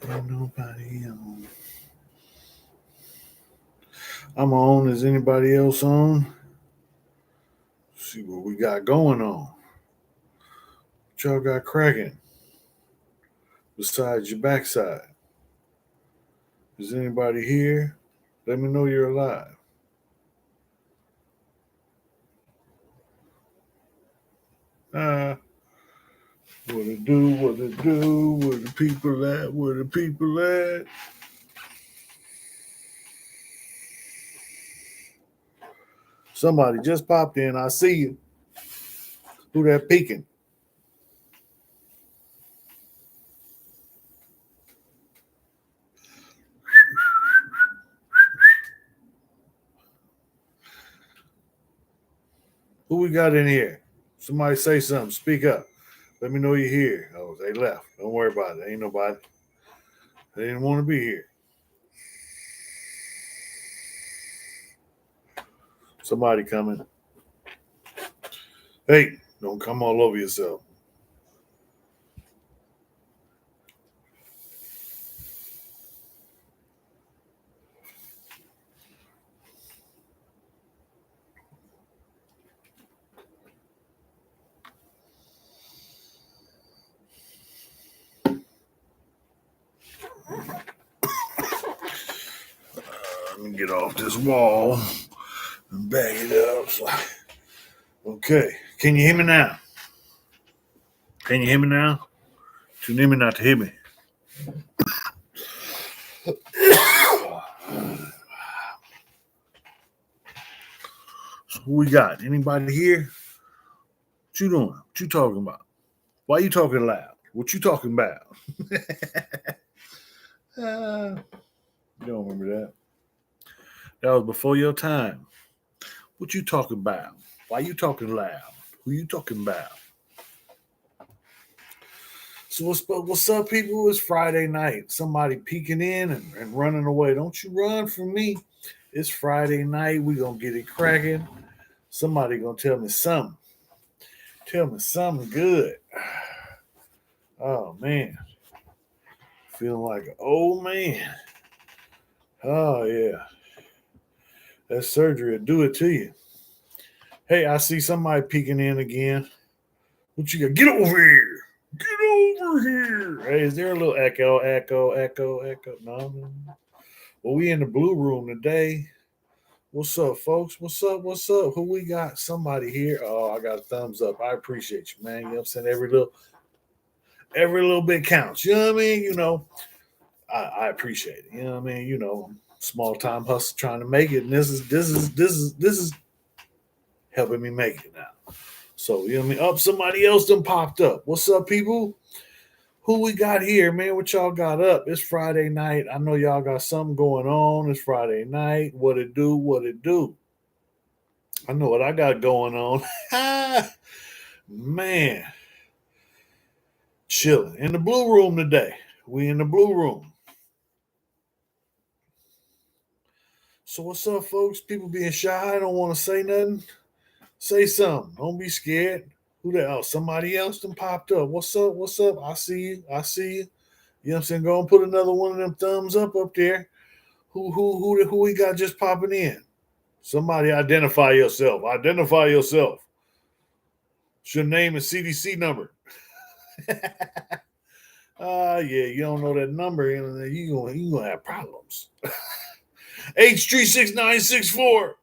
Ain't nobody on. I'm on. Is anybody else on? See what we got going on. What y'all got cracking besides your backside? Is anybody here? Let me know you're alive. What it do? What it do? Where the people at? Where the people at? Somebody just popped in. I see you. Who that peeking? Who we got in here? Somebody say something. Speak up. Let me know you're here. Oh, they left. Don't worry about it. Ain't nobody. They didn't want to be here. Somebody coming. Hey, don't come all over yourself. Let me get off this wall and bag it up. So. Okay. Can you hear me now? Can you hear me now? Too near me not to hear me. So who we got? Anybody here? What you doing? What you talking about? Why you talking loud? What you talking about? You don't remember that? That was before your time. What you talking about? Why you talking loud? Who you talking about? So what's up, people? It's Friday night. Somebody peeking in and running away. Don't you run from me. It's Friday night. We gonna get it cracking. Somebody gonna tell me something. Tell me something good. Oh man. Feeling like an old man. Oh yeah. That surgery will do it to you. Hey, I see somebody peeking in again. What you got? Get over here. Get over here. Hey, is there a little echo? No. Well, we in the blue room today. What's up, folks? What's up? What's up? Who we got? Somebody here. Oh, I got a thumbs up. I appreciate you, man. You know what I'm saying? Every little bit counts. You know what I mean? You know, I appreciate it. You know what I mean? You know, small time hustle trying to make it. And this is helping me make it now. So, you know what I mean? Up, somebody else done popped up. What's up, people? Who we got here, man? What y'all got up? It's Friday night. I know y'all got something going on. It's Friday night. What it do? What it do? I know what I got going on. Man, chilling in the blue room today. We in the blue room. So what's up, folks? People being shy, don't want to say nothing. Say something. Don't be scared. Who the hell? Somebody else done popped up. What's up? What's up? I see you. I see you. You know what I'm saying? Go and put another one of them thumbs up there. Who we got just popping in? Somebody identify yourself. Identify yourself. What's your name and CDC number? Yeah, you don't know that number, you gonna have problems. H36964.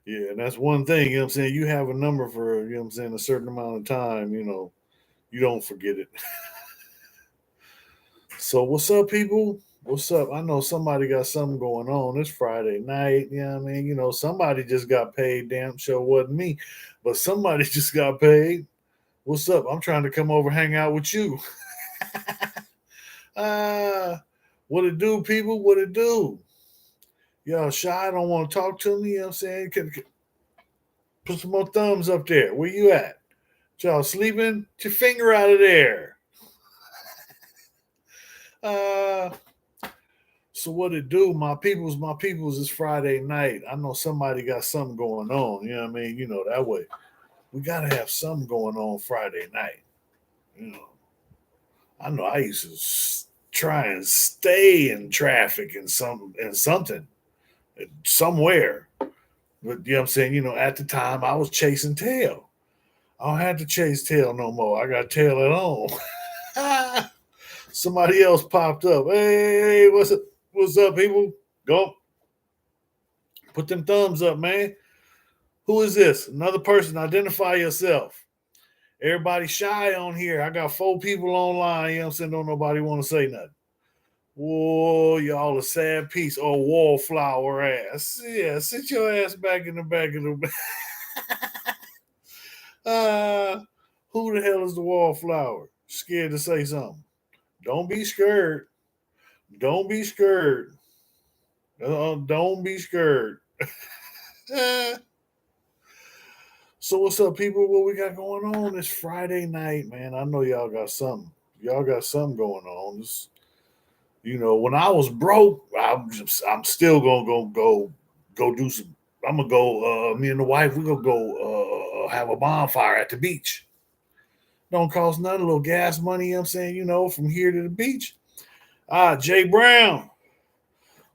Yeah, and that's one thing, you know what I'm saying? You have a number for, you know what I'm saying, a certain amount of time, you know, you don't forget it. So what's up, people? What's up? I know somebody got something going on. It's Friday night. You know what I mean? You know, somebody just got paid. Damn sure wasn't me. But somebody just got paid. What's up? I'm trying to come over hang out with you. What it do, people? What it do? Y'all shy, don't want to talk to me, you know what I'm saying? Put some more thumbs up there. Where you at? Y'all sleeping? Get your finger out of there. So what it do, my peoples, it's Friday night. I know somebody got something going on. You know what I mean? You know, that way. We gotta have something going on Friday night. You know. I know I used to try and stay in traffic in something somewhere. But you know what I'm saying? At the time I was chasing tail. I don't have to chase tail no more. I got tail at home. Somebody else popped up. Hey, what's up, people? Go put them thumbs up, man. Who is this? Another person. Identify yourself. Everybody shy on here. I got 4 people online. You know what I'm saying? Don't nobody want to say nothing. Whoa, y'all a sad piece. Oh, wallflower ass. Yeah, sit your ass back in the back of the. uh, who the hell is the wallflower? Scared to say something. Don't be scared. Don't be scared. Don't be scared. So what's up, people? What we got going on this Friday night, man? I know y'all got something. Y'all got something going on. When I was broke, I'm still gonna go do some. I'm gonna go. Me and the wife, we gonna go have a bonfire at the beach. Don't cost nothing. A little gas money. You know what I'm saying, from here to the beach. Jay Brown,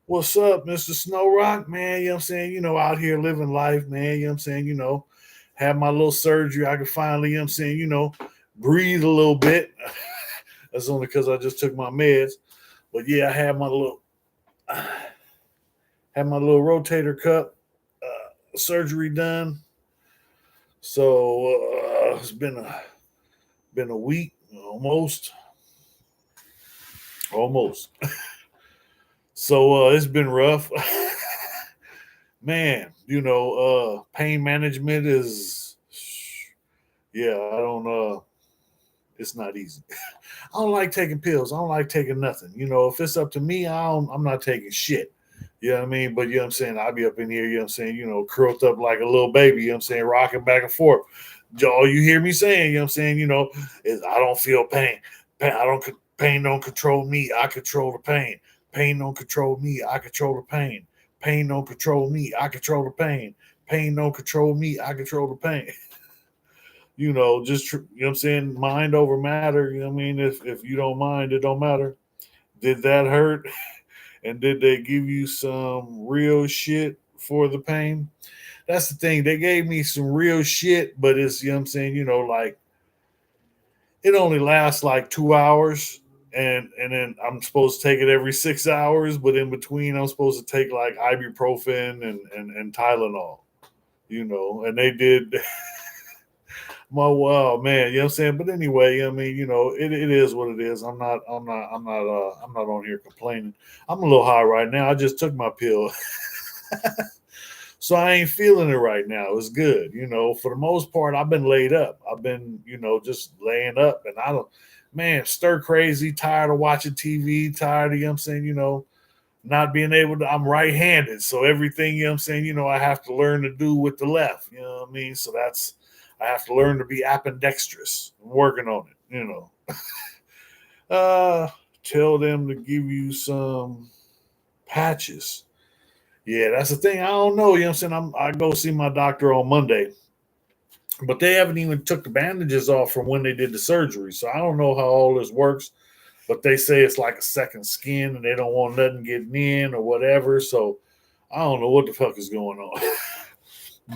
what's up, Mr. Snowroc, man? You know what I'm saying, out here living life, man. You know what I'm saying, have my little surgery. I could finally, you know what I'm saying, breathe a little bit. That's only because I just took my meds. But yeah, I had my little rotator cuff surgery done. So it's been a week almost. So it's been rough. Man, pain management is, yeah, I don't it's not easy. I don't like taking pills. I don't like taking nothing. If it's up to me, I'm not taking shit. You know what I mean? But you know what I'm saying? I'll be up in here, you know what I'm saying, curled up like a little baby, you know what I'm saying, rocking back and forth. All you hear me saying, you know what I'm saying, is I don't feel pain. Pain don't control me. I control the pain. Pain don't control me. I control the pain. Pain don't control me. I control the pain. Pain don't control me. I control the pain. Just you know what I'm saying, mind over matter. You know what I mean? If you don't mind, it don't matter. Did that hurt? And did they give you some real shit for the pain? That's the thing. They gave me some real shit, but it's, you know what I'm saying, like it only lasts like 2 hours. And then I'm supposed to take it every 6 hours, but in between I'm supposed to take like ibuprofen and Tylenol, and they did. Wow, man, you know what I'm saying? But anyway, I mean, it is what it is. I'm not on here complaining. I'm a little high right now. I just took my pill. So I ain't feeling it right now. It's good. For the most part, I've been laid up. I've been, just laying up, and I don't, man, stir crazy, tired of watching TV, tired of, you know what I'm saying, not being able to, I'm right handed. So everything, you know what I'm saying, I have to learn to do with the left. You know what I mean? So I have to learn to be ambidextrous. I'm working on it, Tell them to give you some patches. Yeah, that's the thing. I don't know. You know what I'm saying? I go see my doctor on Monday, but they haven't even took the bandages off from when they did the surgery. So I don't know how all this works, but they say it's like a second skin and they don't want nothing getting in or whatever. So I don't know what the fuck is going on.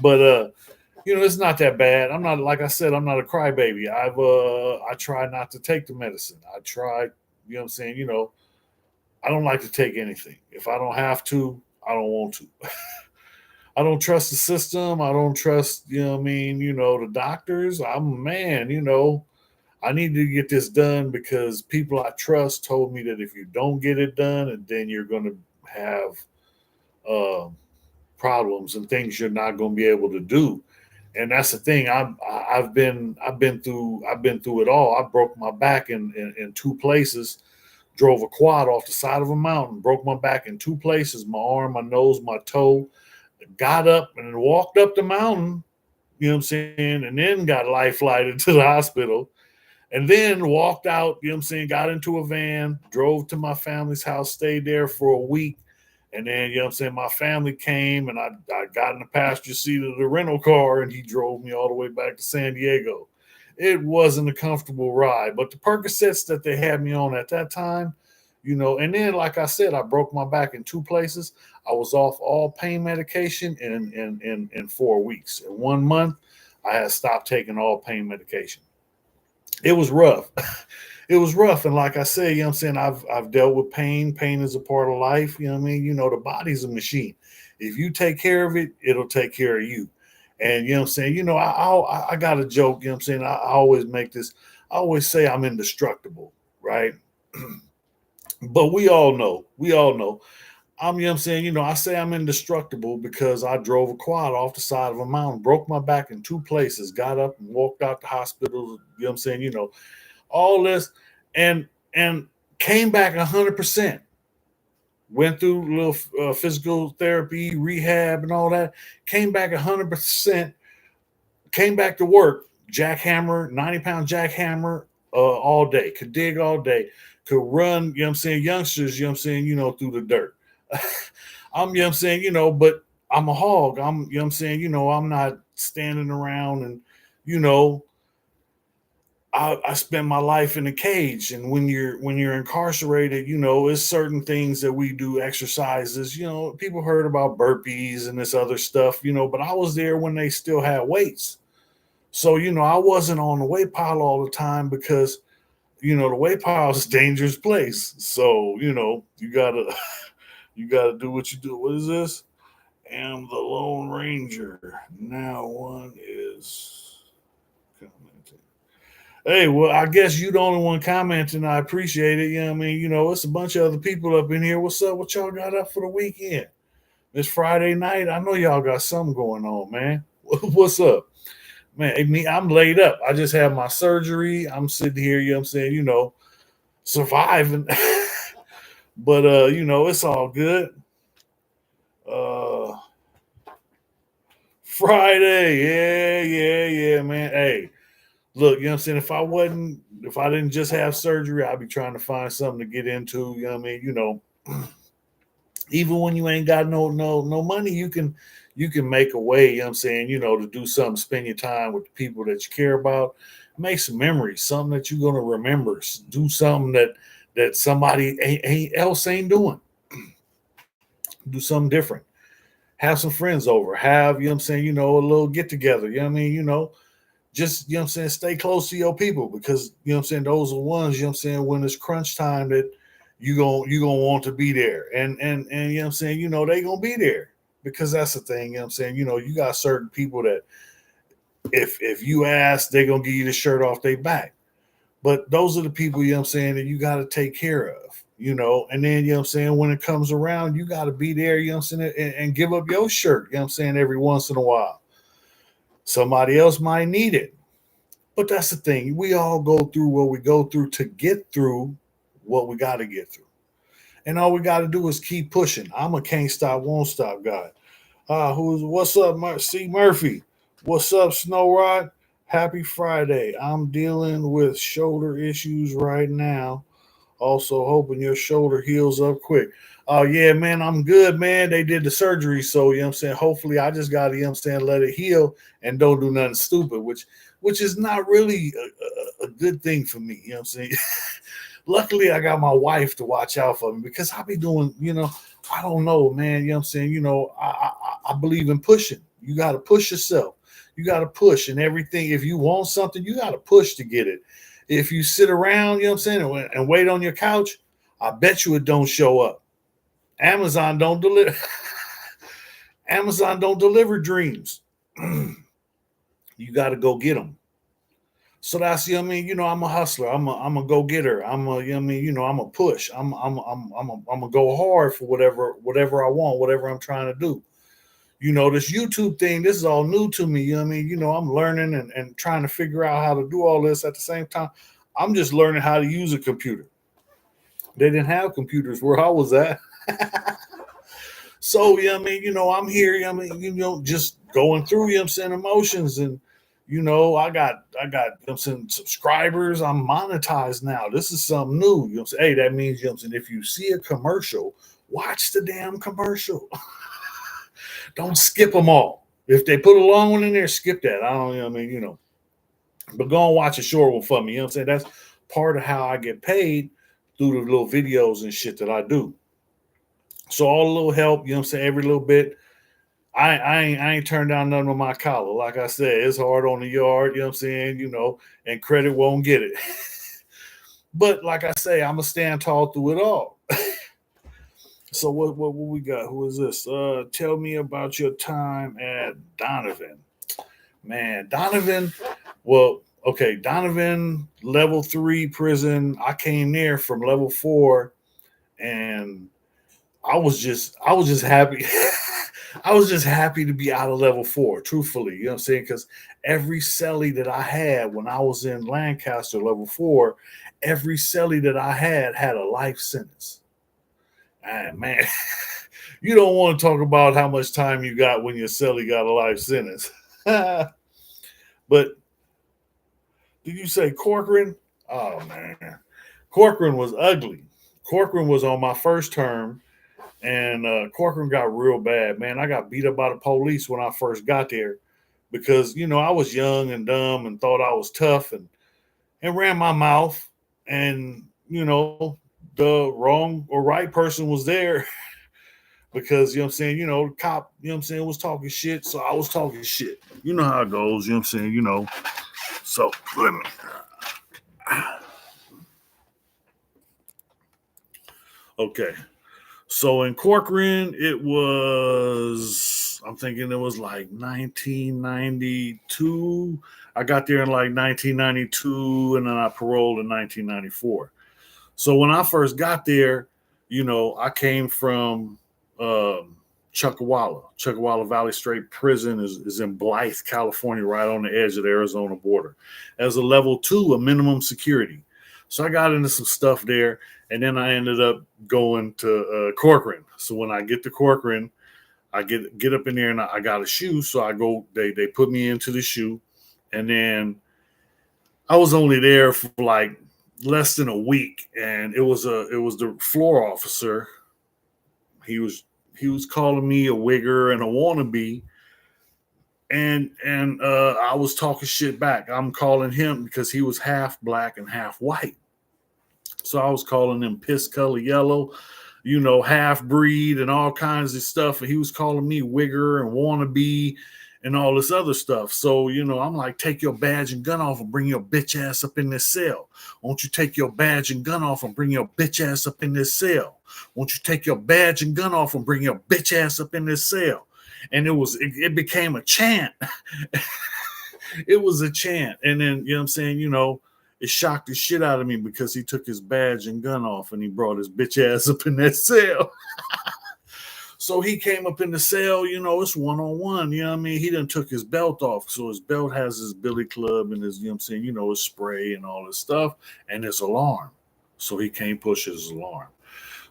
But it's not that bad. I'm not, like I said, I'm not a crybaby. I try not to take the medicine. I try, you know what I'm saying, I don't like to take anything. If I don't have to, I don't want to. I don't trust the system. I don't trust, what I mean, the doctors. I'm man, I need to get this done because people I trust told me that if you don't get it done, and then you're going to have uh, problems and things you're not going to be able to do. And that's the thing. I've been through it all. I broke my back in 2 places. Drove a quad off the side of a mountain. Broke my back in 2 places. My arm, my nose, my toe. Got up and walked up the mountain. You know what I'm saying? And then got life flighted to the hospital. And then walked out, you know what I'm saying, got into a van, drove to my family's house, stayed there for a week. And then, you know what I'm saying, my family came and I got in the passenger seat of the rental car and he drove me all the way back to San Diego. it wasn't a comfortable ride. But the Percocets that they had me on at that time, and then like I said, I broke my back in two places. I was off all pain medication in 4 weeks. In 1 month, I had stopped taking all pain medication. It was rough. It was rough. And like I said, I'm saying, I've dealt with pain. Pain is a part of life. You know what I mean? The body's a machine. If you take care of it, it'll take care of you. And I'm saying, I got a joke, I'm saying, I always make this, I always say I'm indestructible, right? But we all know. I'm saying, I say I'm indestructible because I drove a quad off the side of a mountain, broke my back in two places, got up and walked out the hospital, I'm saying, all this, and came back 100%. Went through a little physical therapy, rehab, and all that. Came back 100%. Came back to work, jackhammer, 90-pound jackhammer all day. Could dig all day. Could run, I'm saying, youngsters, through the dirt. I'm saying, but I'm a hog. I'm saying, I'm not standing around and, you know, I spend my life in a cage, and when you're incarcerated, it's certain things that we do, exercises. People heard about burpees and this other stuff, but I was there when they still had weights. So I wasn't on the weight pile all the time because the weight pile is a dangerous place. So you gotta you gotta do what you do. What is this? Am the Lone Ranger. Now one is commenting. Hey, well, I guess you the only one commenting. I appreciate it. It's a bunch of other people up in here. What's up? What y'all got up for the weekend? It's Friday night. I know y'all got something going on, man. What's up? Man, I'm laid up. I just had my surgery. I'm sitting here, I'm saying, surviving. But it's all good. Uh Friday. Yeah, man. Hey, look, I'm saying, if I didn't just have surgery, I'd be trying to find something to get into. Even when you ain't got no money, you can make a way, I'm saying, to do something, spend your time with the people that you care about, make some memories, something that you're gonna remember, do something that somebody else ain't doing. Do something different. Have some friends over. Have, I'm saying, a little get together. Just, I'm saying, stay close to your people because, I'm saying, those are ones, I'm saying, when it's crunch time that you gonna want to be there. And I'm saying, they gonna be there because that's the thing, I'm saying, you got certain people that if you ask, they're gonna give you the shirt off their back. But those are the people, I'm saying, that you gotta take care of, and then I'm saying, when it comes around, you gotta be there, I'm saying, and give up your shirt, I'm saying, every once in a while. Somebody else might need it. But that's the thing. We all go through what we go through to get through what we got to get through. And all we got to do is keep pushing. I'm a can't stop, won't stop guy. What's up, C. Murphy? What's up, Snowroc? Happy Friday. I'm dealing with shoulder issues right now. Also, hoping your shoulder heals up quick. Oh, yeah, man, I'm good, man. They did the surgery. So, I'm saying, hopefully I just got to, I'm saying, let it heal and don't do nothing stupid, which is not really a good thing for me. I'm saying? Luckily, I got my wife to watch out for me because I be doing, I don't know, man. I'm saying? I believe in pushing. You got to push yourself. You got to push and everything. If you want something, you got to push to get it. If you sit around, I'm saying, and wait on your couch, I bet you it don't show up. Amazon don't deliver. Amazon don't deliver dreams. You got to go get them. So that's, I'm a hustler. I'm a go getter. I'm a push. I'm a go hard for whatever I want, whatever I'm trying to do. This YouTube thing, this is all new to me. I'm learning and trying to figure out how to do all this at the same time. I'm just learning how to use a computer. They didn't have computers where I was at. So, I'm here, just going through, I'm saying, emotions. And, I got, I'm saying, subscribers. I'm monetized now. This is something new. Hey, that means, I'm saying, if you see a commercial, watch the damn commercial. Don't skip them all. If they put a long one in there, skip that. I don't, But go and watch a short one for me. You know what I'm saying? That's part of how I get paid through the little videos and shit that I do. So all a little help, you know what I'm saying, every little bit. I ain't turned down none of my collar. Like I said, it's hard on the yard, you know what I'm saying, and credit won't get it. But like I say, I'm gonna stand tall through it all. So what we got? Who is this? Tell me about your time at Donovan. Man, Donovan. Well, okay, Donovan level 3 prison. I came there from level 4, and I was just happy. I was just happy to be out of level 4, truthfully. You know what I'm saying? Because every celly that I had when I was in Lancaster level 4, every celly that I had a life sentence. And man, you don't want to talk about how much time you got when your celly got a life sentence. But did you say Corcoran? Oh man, Corcoran was ugly. Corcoran was on my first term, and Corcoran got real bad. Man, I got beat up by the police when I first got there because I was young and dumb and thought I was tough and ran my mouth, and the wrong or right person was there because what I'm saying, the cop, what I'm saying, was talking shit, so I was talking shit. You know how it goes, what I'm saying, So let me. Okay. So in Corcoran, it was, I'm thinking it was like 1992. I got there in like 1992, and then I paroled in 1994. So when I first got there, I came from Chuckawalla Valley State Prison is in Blythe, California, right on the edge of the Arizona border. As a level 2, a minimum security. So I got into some stuff there, and then I ended up going to Corcoran. So when I get to Corcoran, I get up in there, and I got a shoe. So I go, they put me into the shoe, and then I was only there for like less than a week, and it was the floor officer. He was calling me a wigger and a wannabe, and I was talking shit back. I'm calling him because he was half black and half white. So I was calling him piss color yellow, half breed and all kinds of stuff. And he was calling me wigger and wannabe and all this other stuff. So, I'm like, take your badge and gun off and bring your bitch ass up in this cell. Won't you take your badge and gun off and bring your bitch ass up in this cell? Won't you take your badge and gun off and bring your bitch ass up in this cell? And it became a chant. It was a chant. And then, what I'm saying, it shocked the shit out of me because he took his badge and gun off and he brought his bitch ass up in that cell. So he came up in the cell, it's one-on-one, you know what I mean? He done took his belt off. So his belt has his billy club and his, what I'm saying, his spray and all this stuff and his alarm. So he can't push his alarm.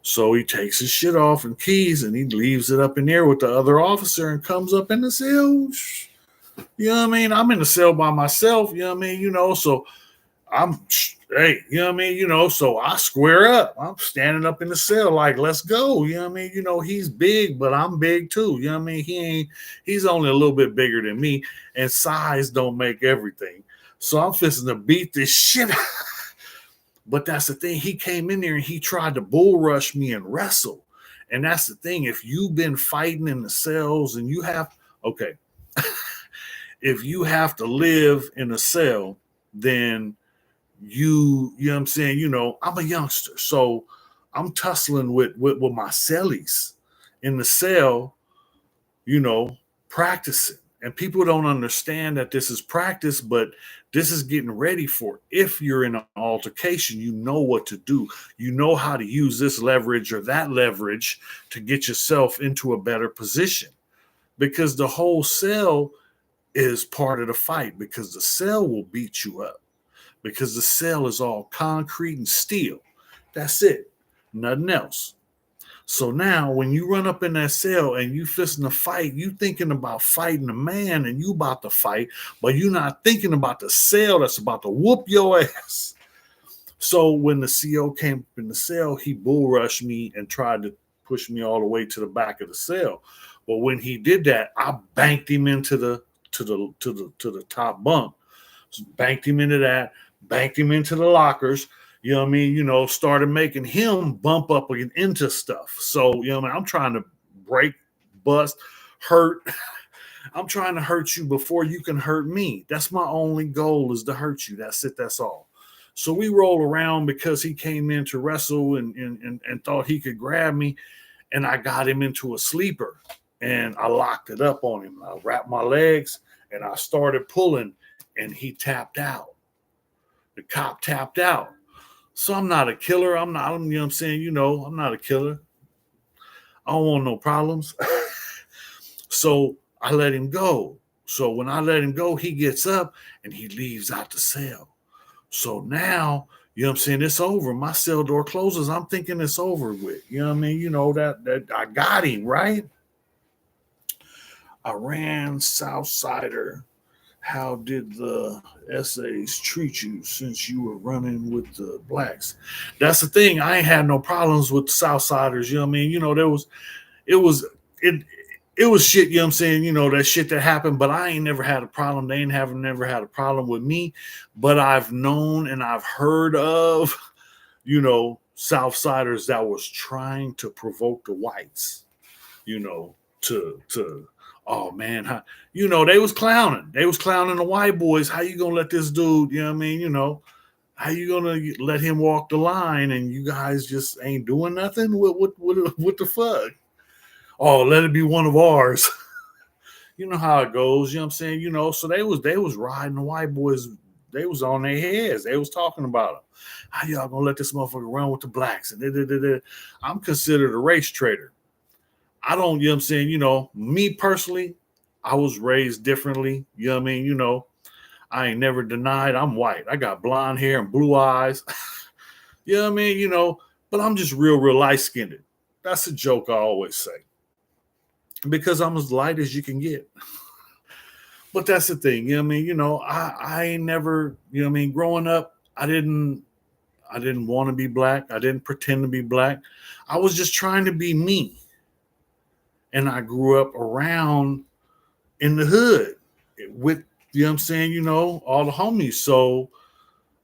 So he takes his shit off and keys and he leaves it up in there with the other officer and comes up in the cell. You know what I mean? I'm in the cell by myself, you know what I mean? So I'm, hey, you know what I mean? So I square up. I'm standing up in the cell like, let's go. You know what I mean? He's big, but I'm big too. You know what I mean? He's only a little bit bigger than me, and size don't make everything. So I'm fixing to beat this shit out. But that's the thing. He came in there and he tried to bull rush me and wrestle. And that's the thing. If you've been fighting in the cells and you have, okay, if you have to live in a cell, then you know what I'm saying, I'm a youngster. So I'm tussling with my cellies in the cell, practicing. And people don't understand that this is practice, but this is getting ready for if you're in an altercation, you know what to do. You know how to use this leverage or that leverage to get yourself into a better position. Because the whole cell is part of the fight, because the cell will beat you up. Because the cell is all concrete and steel. That's it. Nothing else. So now when you run up in that cell and you fisting a fight, you thinking about fighting a man and you about to fight, but you're not thinking about the cell that's about to whoop your ass. So when the CO came up in the cell, he bull rushed me and tried to push me all the way to the back of the cell. But when he did that, I banked him into the top bunk. banked him into that, banked him into the lockers. You know what I mean? Started making him bump up into stuff. So, I'm trying to break, bust, hurt. I'm trying to hurt you before you can hurt me. That's my only goal, is to hurt you. That's it. That's all. So we roll around because he came in to wrestle and thought he could grab me. And I got him into a sleeper and I locked it up on him. I wrapped my legs and I started pulling and he tapped out. The cop tapped out. So I'm not a killer. I'm not, you know what I'm saying? I'm not a killer. I don't want no problems. So I let him go. So when I let him go, he gets up and he leaves out the cell. So now, you know what I'm saying, it's over. My cell door closes. I'm thinking it's over with. You know what I mean? That I got him, right? I ran Southsider. How did the essays treat you since you were running with the blacks? That's the thing. I ain't had no problems with the Southsiders. You know what I mean? It was shit, you know what I'm saying? That shit that happened, but I ain't never had a problem. They ain't never had a problem with me. But I've known and I've heard of, Southsiders that was trying to provoke the whites, to oh man, they was clowning. They was clowning the white boys. How you gonna let this dude, you know what I mean? How you gonna let him walk the line and you guys just ain't doing nothing? What the fuck? Oh, let it be one of ours. You know how it goes, you know what I'm saying? So they was riding the white boys. They was on their heads. They was talking about them. How y'all gonna let this motherfucker run with the blacks? And I'm considered a race traitor. I don't, you know what I'm saying? Me personally, I was raised differently. You know what I mean? I ain't never denied I'm white. I got blonde hair and blue eyes. You know what I mean? But I'm just real light-skinned. That's a joke I always say. Because I'm as light as you can get. But that's the thing, you know what I mean? I ain't never, you know what I mean, growing up, I didn't want to be black. I didn't pretend to be black. I was just trying to be me. And I grew up around in the hood with, you know what I'm saying, all the homies. So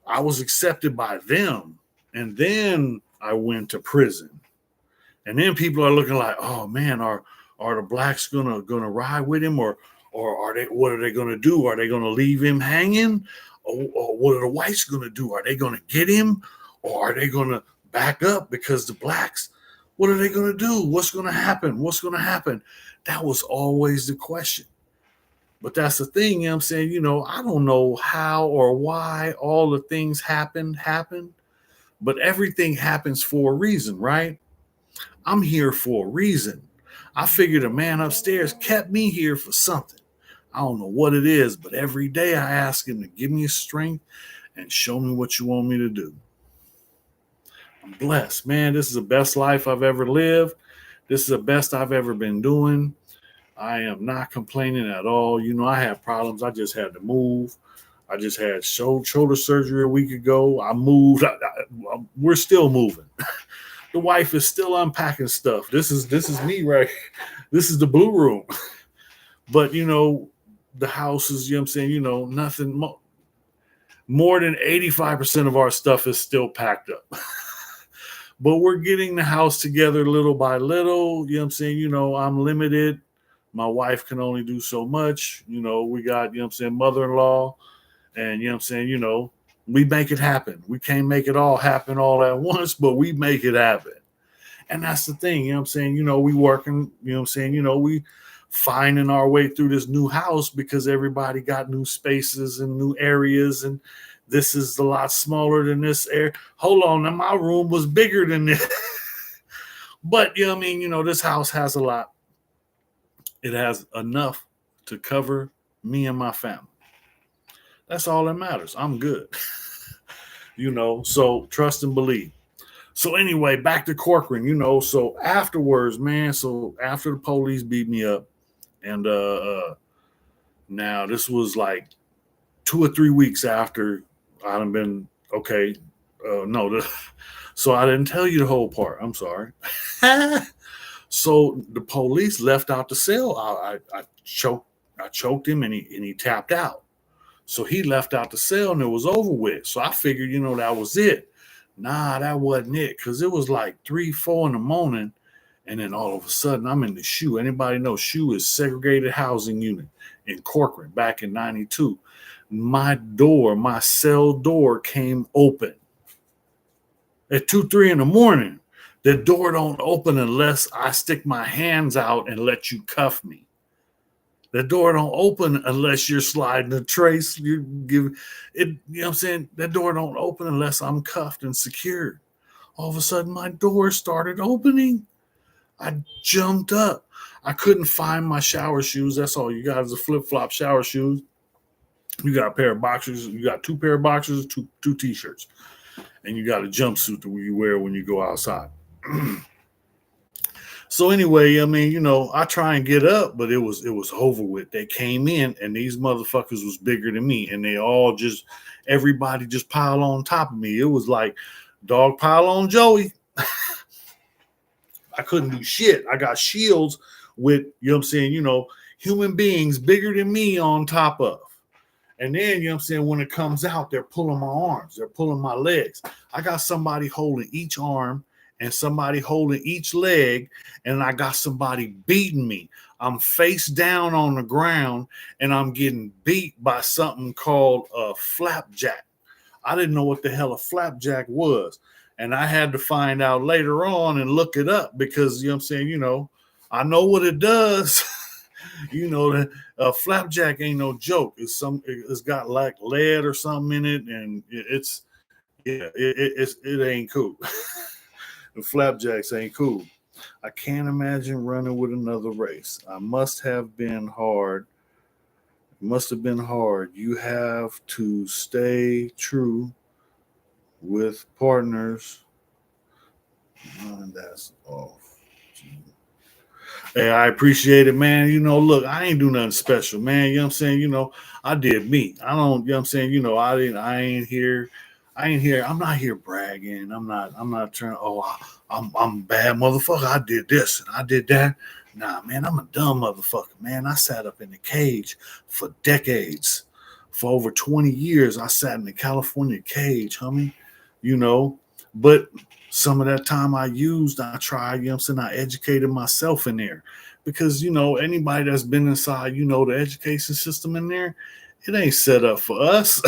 I was accepted by them. And then I went to prison. And then people are looking like, oh man, are the blacks gonna ride with him, or are they? What are they gonna do? Are they gonna leave him hanging, or what are the whites gonna do? Are they gonna get him, or are they gonna back up because the blacks? What are they gonna do? What's gonna happen? What's gonna happen? That was always the question. But that's the thing, you know what I'm saying? I don't know how or why all the things happened, but everything happens for a reason, right? I'm here for a reason. I figured a man upstairs kept me here for something. I don't know what it is, but every day I ask him to give me strength and show me what you want me to do. I'm blessed, man. This is the best life I've ever lived. This is the best I've ever been doing. I am not complaining at all. I have problems. I just had to move. I just had shoulder surgery a week ago. I moved. We're still moving. The wife is still unpacking stuff. This is me, right? This is the blue room. But, the house is, you know what I'm saying, nothing more than 85% of our stuff is still packed up. But we're getting the house together little by little. You know what I'm saying? I'm limited. My wife can only do so much. We got, you know what I'm saying, mother-in-law. And, you know what I'm saying, we make it happen. We can't make it all happen all at once, but we make it happen. And that's the thing, you know what I'm saying? We working, you know what I'm saying? We finding our way through this new house because everybody got new spaces and new areas. And this is a lot smaller than this area. Hold on, now my room was bigger than this. But, you know what I mean? This house has a lot. It has enough to cover me and my family. That's all that matters. I'm good. So trust and believe. So anyway, back to Corcoran, so afterwards, man, so after the police beat me up, and now this was like 2 or 3 weeks after I'd been, okay, so I didn't tell you the whole part. I'm sorry. So the police left out the cell. I choked him and he tapped out. So he left out the cell and it was over with. So I figured, that was it. Nah, that wasn't it. Cause it was like 3, 4 in the morning. And then all of a sudden I'm in the SHU. Anybody know SHU is segregated housing unit in Corcoran back in 92. My cell door came open at 2, 3 in the morning. The door don't open unless I stick my hands out and let you cuff me. The door don't open unless you're sliding a trace. You give it, you know what I'm saying? That door don't open unless I'm cuffed and secured. All of a sudden my door started opening. I jumped up. I couldn't find my shower shoes. That's all you got is a flip-flop shower shoes. You got a pair of boxers. You got 2 pair of boxers, two t-shirts. And you got a jumpsuit that you wear when you go outside. So anyway, I mean, I try and get up, but it was over with. They came in and these motherfuckers was bigger than me. And everybody just piled on top of me. It was like dog pile on Joey. I couldn't do shit. I got shields with, human beings bigger than me on top of. And then, when it comes out, they're pulling my arms. They're pulling my legs. I got somebody holding each arm and somebody holding each leg. And I got somebody beating me. I'm face down on the ground and I'm getting beat by something called a flapjack. I didn't know what the hell a flapjack was. And I had to find out later on and look it up because, I know what it does. The flapjack ain't no joke. It's got like lead or something in it, and it ain't cool. The flapjacks ain't cool. I can't imagine running with another race. I must have been hard. It must have been hard. You have to stay true with partners. That's off. Hey, I appreciate it, man. Look, I ain't do nothing special, man. You know what I'm saying? I did me. I don't, you know what I'm saying? I ain't here. I'm not here bragging. I'm not trying, I'm a bad motherfucker. I did this and I did that. Nah, man, I'm a dumb motherfucker, man. I sat up in the cage for decades. For over 20 years, I sat in the California cage, homie. But some of that time I tried, I educated myself in there because, anybody that's been inside, the education system in there, it ain't set up for us.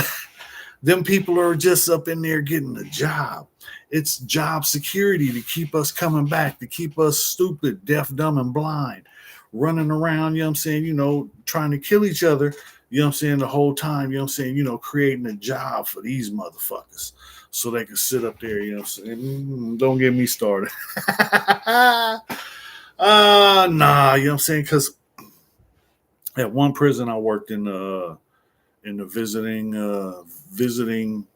Them people are just up in there getting a job. It's job security to keep us coming back, to keep us stupid, deaf, dumb, and blind, running around, trying to kill each other, the whole time, creating a job for these motherfuckers. So they can sit up there, don't get me started. Because at one prison I worked in the visiting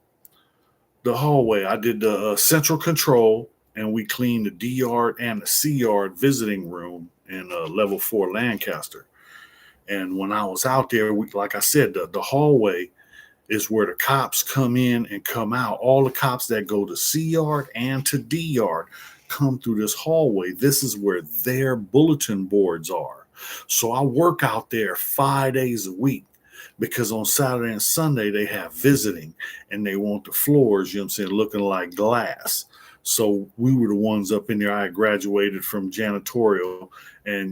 the hallway. I did the central control, and we cleaned the D yard and the C yard visiting room in level 4 Lancaster. And when I was out there, like I said, the hallway is where the cops come in and come out. All the cops that go to C yard and to D yard come through this hallway. This is where their bulletin boards are. So I work out there 5 days a week because on Saturday and Sunday they have visiting and they want the floors, looking like glass. So we were the ones up in there. I graduated from janitorial and,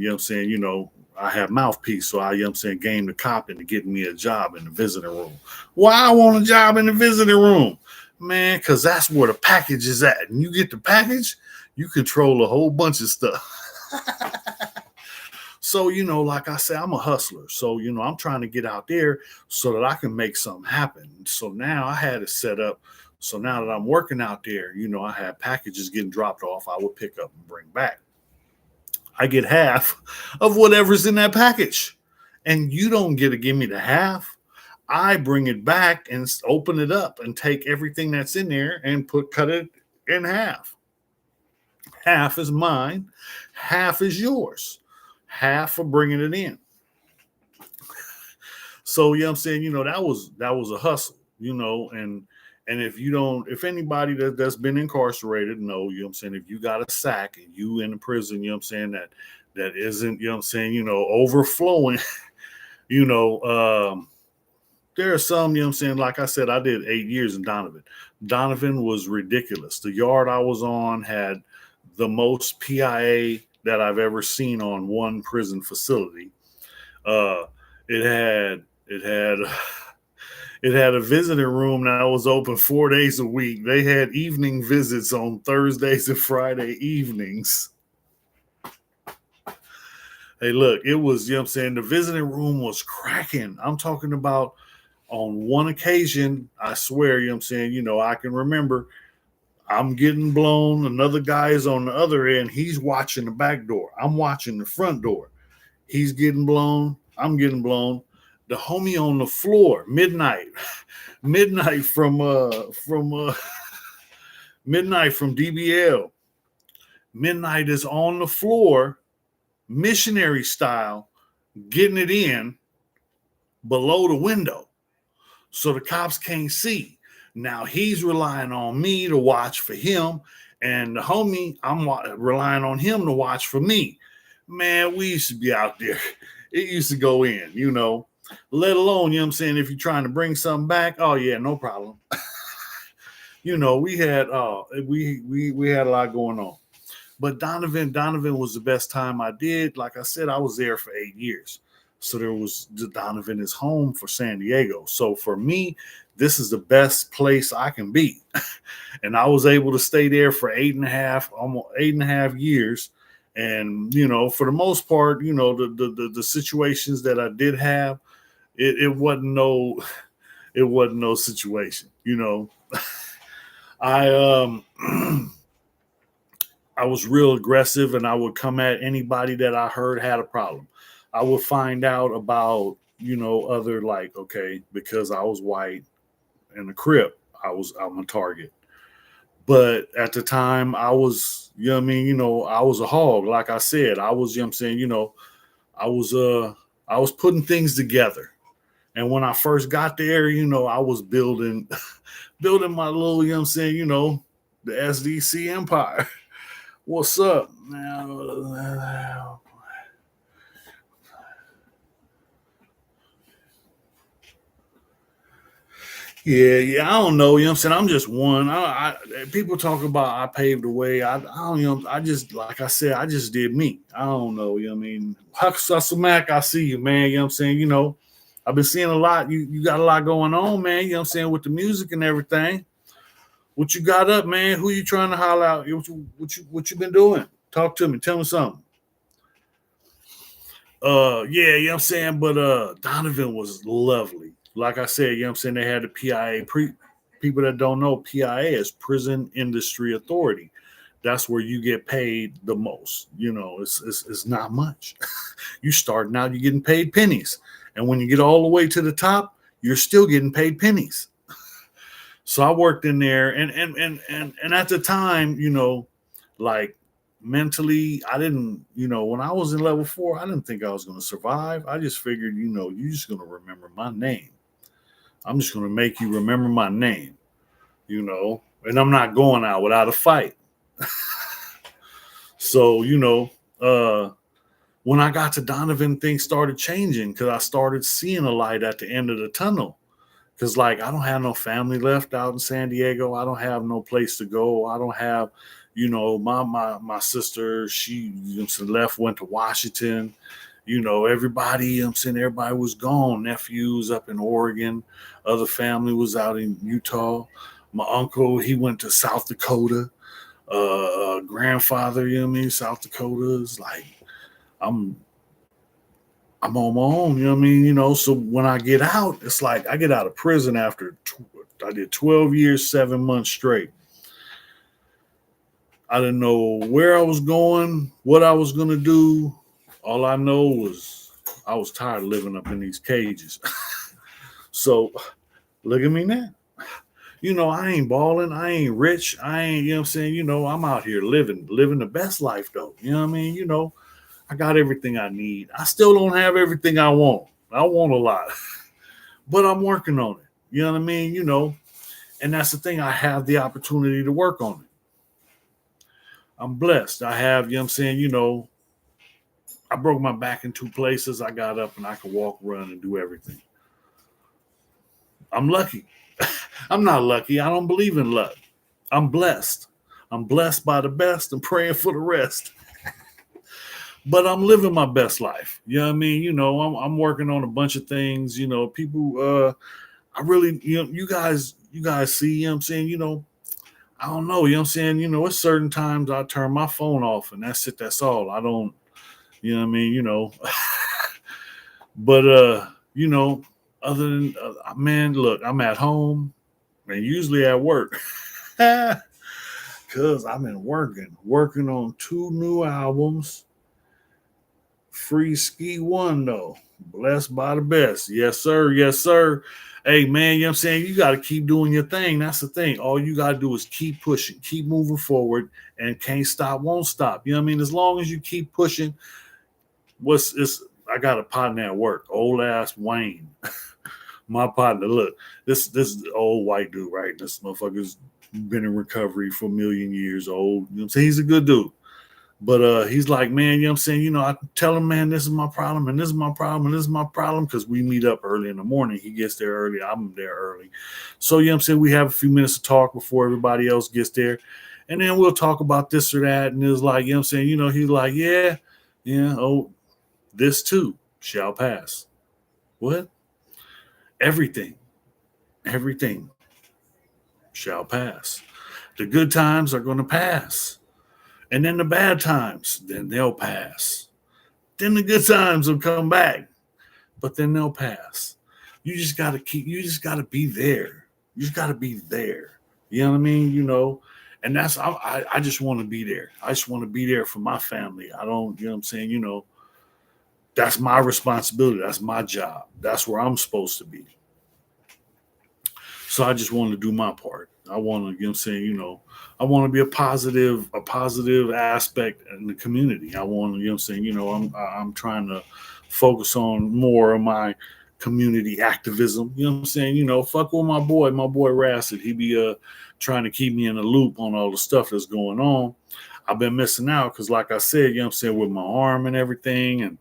I have mouthpiece, so I, game the cop into getting me a job in the visiting room. Why I want a job in the visiting room? Man, because that's where the package is at. And you get the package, you control a whole bunch of stuff. So, like I said, I'm a hustler. So, I'm trying to get out there so that I can make something happen. So now I had it set up. So now that I'm working out there, I have packages getting dropped off. I would pick up and bring back. I get half of whatever's in that package. And you don't get to give me the half. I bring it back and open it up and take everything that's in there and cut it in half. Half is mine. Half is yours. Half for bringing it in. So, that was a hustle, and if anybody that's been incarcerated know, if you got a sack and you in the prison, that isn't, overflowing, there are some, you know what I'm saying? Like I said, I did 8 years in Donovan. Donovan was ridiculous. The yard I was on had the most PIA that I've ever seen on one prison facility. Uh, it had it had a visiting room that was open 4 days a week. They had evening visits on Thursdays and Friday evenings. Hey, look, it was, you know what I'm saying? The visiting room was cracking. I'm talking about on one occasion, I swear, you know what I'm saying? I can remember I'm getting blown. Another guy is on the other end. He's watching the back door. I'm watching the front door. He's getting blown. I'm getting blown. The homie on the floor, midnight, midnight from midnight from DBL. Midnight is on the floor, missionary style, getting it in below the window so the cops can't see. Now he's relying on me to watch for him, and the homie, I'm relying on him to watch for me. Man, we used to be out there. It used to go in, let alone, you know what I'm saying, if you're trying to bring something back, oh yeah, no problem. We had we had a lot going on. But Donovan was the best time I did. Like I said, I was there for 8 years. So Donovan is home for San Diego. So for me, this is the best place I can be. And I was able to stay there for almost 8.5 years. And, for the most part, the situations that I did have, it wasn't no situation, I I was real aggressive, and I would come at anybody that I heard had a problem. I would find out about, other, like, okay, because I was white and a Crip, I'm a target. But at the time I was, I was a hog. Like I said, I was, I'm saying, I was I was putting things together. And when I first got there, I was building building my little, I'm saying, the SDC empire. What's up? Now, yeah. I don't know. You know what I'm saying? I'm just one. People talk about I paved the way. I don't, I just, like I said, I just did me. I don't know. You know what I mean? Hustle Mac, I see you, man. You know what I'm saying? I've been seeing a lot. You got a lot going on, man. You know what I'm saying? With the music and everything. What you got up, man? Who you trying to holler out? What you been doing? Talk to me. Tell me something. Yeah, you know what I'm saying? But Donovan was lovely. Like I said, you know what I'm saying? They had the PIA. People that don't know, PIA is Prison Industry Authority. That's where you get paid the most. It's not much. You starting out, you're getting paid pennies. And when you get all the way to the top, you're still getting paid pennies. So I worked in there, and at the time, like mentally, I didn't, when I was in level 4, I didn't think I was going to survive. I just figured, you're just going to remember my name. I'm just going to make you remember my name, and I'm not going out without a fight. So, when I got to Donovan, things started changing because I started seeing a light at the end of the tunnel. Because, like, I don't have no family left out in San Diego. I don't have no place to go. I don't have, my sister, she left, went to Washington. Everybody, I'm saying everybody was gone. Nephews up in Oregon. Other family was out in Utah. My uncle, he went to South Dakota. Grandfather, South Dakota is like, I'm on my own, so when I get out, it's like I get out of prison after I did 12 years, 7 months straight. I didn't know where I was going, what I was going to do. All I know was I was tired of living up in these cages. So look at me now. I ain't balling. I ain't rich. I ain't, what I'm saying? I'm out here living the best life though. You know what I mean? I got everything I need. I still don't have everything I want. I want a lot, but I'm working on it. You know what I mean? And that's the thing. I have the opportunity to work on it. I'm blessed. I have, what I'm saying? I broke my back in 2 places. I got up and I could walk, run, and do everything. I'm lucky. I'm not lucky. I don't believe in luck. I'm blessed. I'm blessed by the best and praying for the rest. But I'm living my best life. You know what I mean? I'm working on a bunch of things. People I really, you guys see, you know what I'm saying, I don't know, you know what I'm saying? It's certain times I turn my phone off and that's it, that's all. I don't, you know what I mean, but other than man, look, I'm at home and usually at work. Cause I've been working on two new albums. Free ski one though. Blessed by the best. Yes, sir. Yes, sir. Hey man, you know what I'm saying? You gotta keep doing your thing. That's the thing. All you gotta do is keep pushing, keep moving forward, and can't stop, won't stop. You know what I mean? As long as you keep pushing, I got a partner at work, old ass Wayne. My partner, look, this old white dude, right? This motherfucker's been in recovery for a million years old. You know what I'm saying? He's a good dude. But he's like, man, you know what I'm saying? I tell him, man, this is my problem, and this is my problem, and this is my problem, because we meet up early in the morning. He gets there early, I'm there early. So, you know what I'm saying? We have a few minutes to talk before everybody else gets there. And then we'll talk about this or that. And it's like, you know what I'm saying? He's like, yeah, oh, this too shall pass. What? Everything shall pass. The good times are going to pass. And then the bad times, then they'll pass. Then the good times will come back, but then they'll pass. You just gotta be there. You just gotta be there. You know what I mean? And I just want to be there. I just want to be there for my family. I don't, you know what I'm saying? That's my responsibility. That's my job. That's where I'm supposed to be. So I just want to do my part. I want to, you know what I'm saying, I want to be a positive aspect in the community. I want to, you know what I'm saying, I'm trying to focus on more of my community activism. You know what I'm saying? Fuck with my boy Racid. He be trying to keep me in the loop on all the stuff that's going on. I've been missing out because, like I said, you know what I'm saying, with my arm and everything, and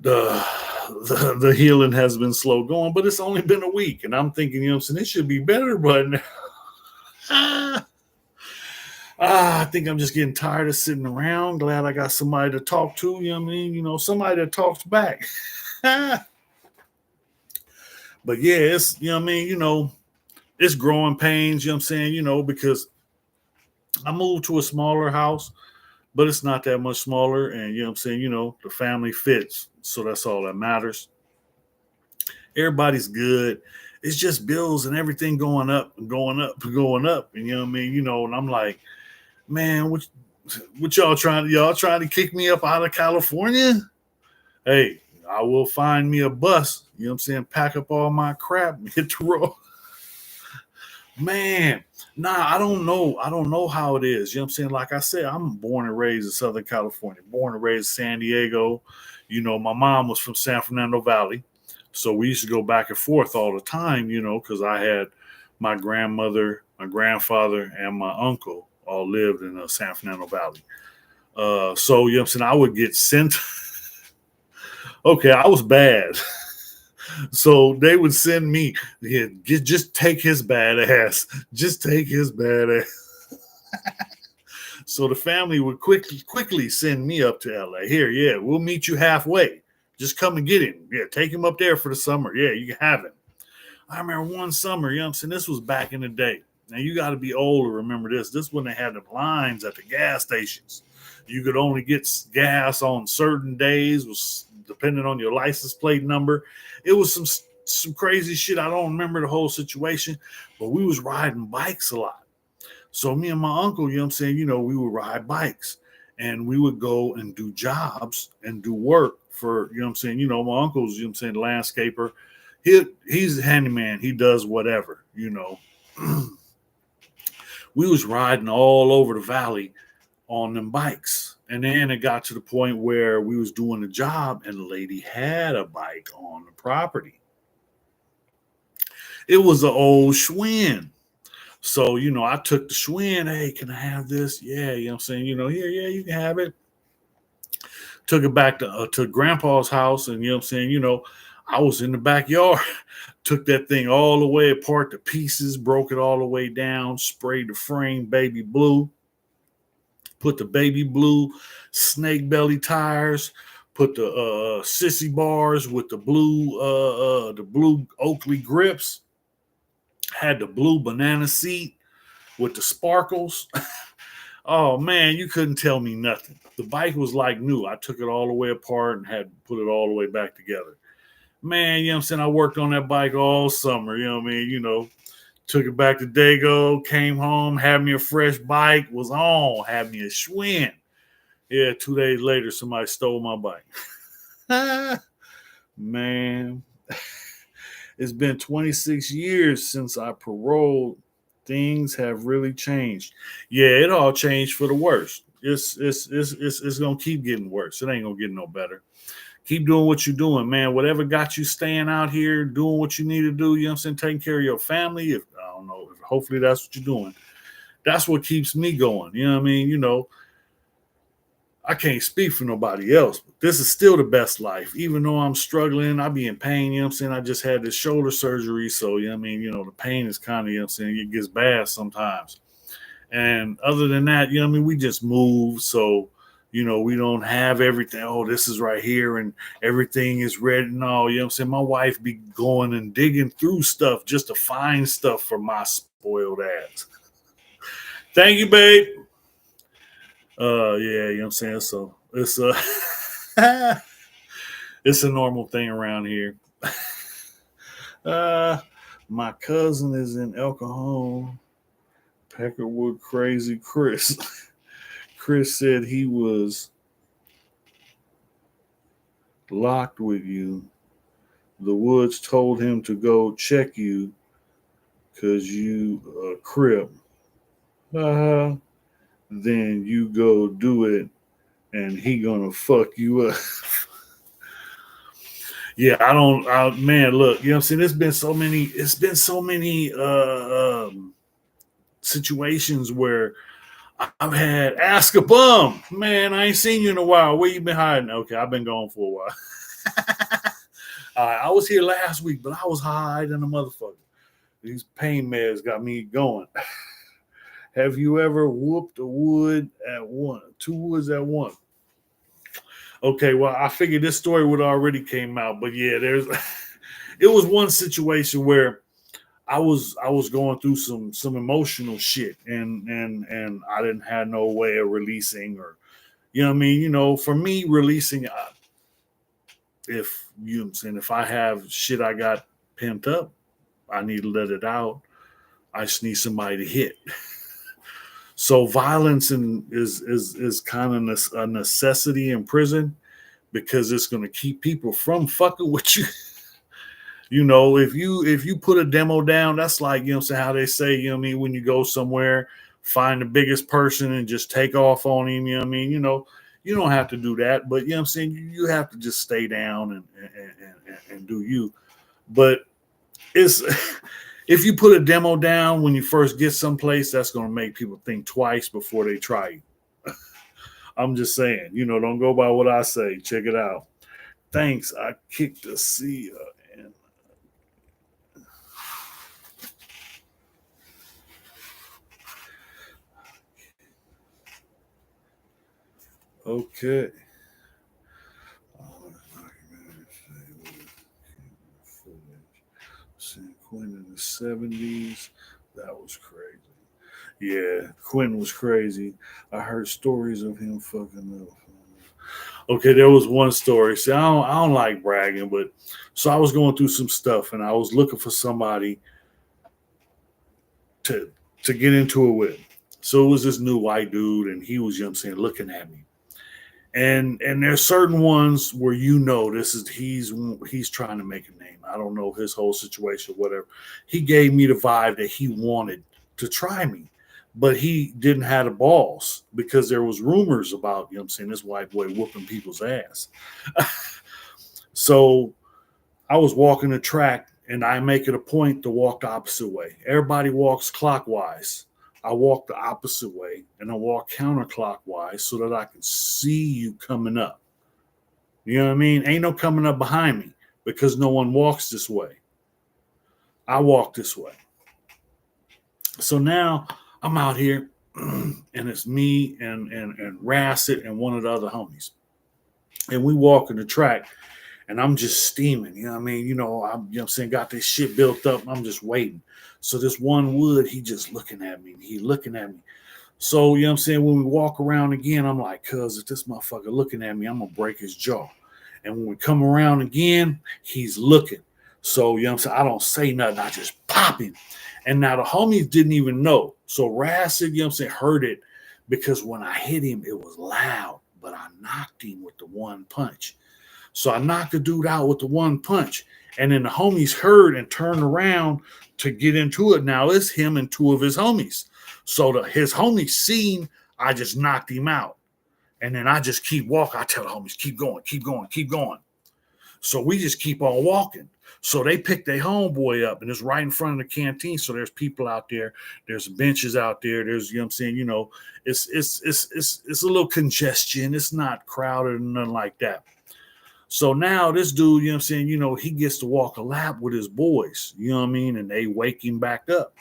the healing has been slow going, but it's only been a week, and I'm thinking, you know what I'm saying, it should be better, but I think I'm just getting tired of sitting around. Glad I got somebody to talk to, you know what I mean? Somebody that talks back. But yeah, it's, you know what I mean, it's growing pains, you know what I'm saying, because I moved to a smaller house, but it's not that much smaller, and you know what I'm saying, the family fits. So that's all that matters. Everybody's good. It's just bills and everything going up and going up and going up. And you know what I mean? And I'm like, man, what y'all trying to kick me up out of California? Hey, I will find me a bus. You know what I'm saying? Pack up all my crap and hit the road. Man, nah, I don't know. I don't know how it is. You know what I'm saying? Like I said, I'm born and raised in Southern California, born and raised in San Diego. My mom was from San Fernando Valley. So we used to go back and forth all the time, because I had my grandmother, my grandfather, and my uncle all lived in San Fernando Valley. So, you know what I'm saying? I would get sent. Okay, I was bad. So they would send me, yeah, just take his bad ass. Just take his bad ass. So the family would quickly send me up to LA. Here, yeah, we'll meet you halfway. Just come and get him. Yeah, take him up there for the summer. Yeah, you can have him. I remember one summer, you know what I'm saying? This was back in the day. Now, you got to be old to remember this. This is when they had the lines at the gas stations. You could only get gas on certain days, was depending on your license plate number. It was some crazy shit. I don't remember the whole situation, but we was riding bikes a lot. So me and my uncle, you know what I'm saying, we would ride bikes and we would go and do jobs and do work for, you know what I'm saying, my uncle's, you know what I'm saying, landscaper. He's a handyman. He does whatever, We was riding all over the valley on them bikes. And then it got to the point where we was doing a job and the lady had a bike on the property. It was an old Schwinn. So, I took the Schwinn. Hey, can I have this? Yeah, you know what I'm saying? Here, yeah, you can have it. Took it back to Grandpa's house. And, you know what I'm saying? I was in the backyard, took that thing all the way apart to pieces, broke it all the way down, sprayed the frame baby blue, put the baby blue snake belly tires, put the sissy bars with the blue Oakley grips, had the blue banana seat with the sparkles. Oh man, you couldn't tell me nothing. The bike was like new. I took it all the way apart and had to put it all the way back together. Man, you know what I'm saying? I worked on that bike all summer, you know what I mean? Took it back to Dago, came home, had me a fresh bike, was on, had me a Schwinn. Yeah, 2 days later, somebody stole my bike. Man, it's been 26 years since I paroled. Things have really changed. Yeah, it all changed for the worse. It's gonna keep getting worse. It ain't gonna get no better. Keep doing what you're doing, man. Whatever got you staying out here, doing what you need to do, you know what I'm saying? Taking care of your family. If I don't know, hopefully that's what you're doing. That's what keeps me going. You know what I mean? I can't speak for nobody else, but this is still the best life. Even though I'm struggling, I be in pain, you know what I'm saying? I just had this shoulder surgery. So, you know what I mean? The pain is kind of, you know what I'm saying? It gets bad sometimes. And other than that, you know what I mean? We just move. So, we don't have everything. Oh, this is right here and everything is red and all. You know what I'm saying? My wife be going and digging through stuff just to find stuff for my spoiled ass. Thank you, babe. Yeah, you know what I'm saying? So it's it's a normal thing around here. uh my cousin is in El Cajon. Peckerwood crazy Chris. Chris said he was locked with you. The Woods told him to go check you because you crip. Uh, then you go do it and he gonna fuck you up. Yeah, man, look, you know what I'm saying? It's been so many situations where I've had ask a bum, man, I ain't seen you in a while. Where you been hiding? Okay, I've been gone for a while. I was here last week, but I was hiding a motherfucker. These pain meds got me going. Have you ever whooped a wood at one? Two woods at one? Okay, well, I figured this story would already came out, but yeah, it was one situation where I was going through some emotional shit and I didn't have no way of releasing or you know what I mean, for me releasing if you know what I'm saying, if I have shit I got pent up, I need to let it out. I just need somebody to hit. So violence is kind of a necessity in prison because it's going to keep people from fucking with you. If you put a demo down, that's like, how they say, you know what I mean, when you go somewhere, find the biggest person and just take off on him, you know what I mean? You don't have to do that, but you know what I'm saying? You have to just stay down and do you. But it's if you put a demo down when you first get someplace, that's going to make people think twice before they try you. I'm just saying, don't go by what I say. Check it out. Thanks. I kicked the sea and okay. San Quentin in the 70s. That was crazy. Yeah, Quentin was crazy. I heard stories of him fucking up. Okay, there was one story. See, I don't like bragging, but so I was going through some stuff and I was looking for somebody to get into it with. So it was this new white dude, and he was, saying, looking at me. And there's certain ones where this is he's trying to make a name. I don't know his whole situation, whatever. He gave me the vibe that he wanted to try me, but he didn't have the balls because there was rumors about this white boy whooping people's ass. So I was walking the track, and I make it a point to walk the opposite way. Everybody walks clockwise. I walk the opposite way and I walk counterclockwise so that I can see you coming up. You know what I mean? Ain't no coming up behind me. because no one walks this way. I walk this way. So now I'm out here and it's me and Rasset and one of the other homies. And we walk in the track and I'm just steaming. You know what I mean? I'm saying, got this shit built up. I'm just waiting. So this one wood, he just looking at me. He looking at me. So, I'm saying, when we walk around again, I'm like, cuz if this motherfucker looking at me, I'm gonna break his jaw. And when we come around again, he's looking. So, I'm saying, I don't say nothing. I just pop him. And now the homies didn't even know. So Rasset, I'm saying, heard it because when I hit him, it was loud, but I knocked him with the one punch. So I knocked the dude out with the one punch. And then the homies heard and turned around to get into it. Now it's him and two of his homies. So his homies seen I just knocked him out. And then I just keep walking. I tell the homies, keep going, keep going, keep going. So we just keep on walking. So they pick their homeboy up, and it's right in front of the canteen. So there's people out there. There's benches out there. There's, I'm saying, it's a little congestion. It's not crowded and nothing like that. So now this dude, I'm saying, he gets to walk a lap with his boys, you know what I mean? And they wake him back up.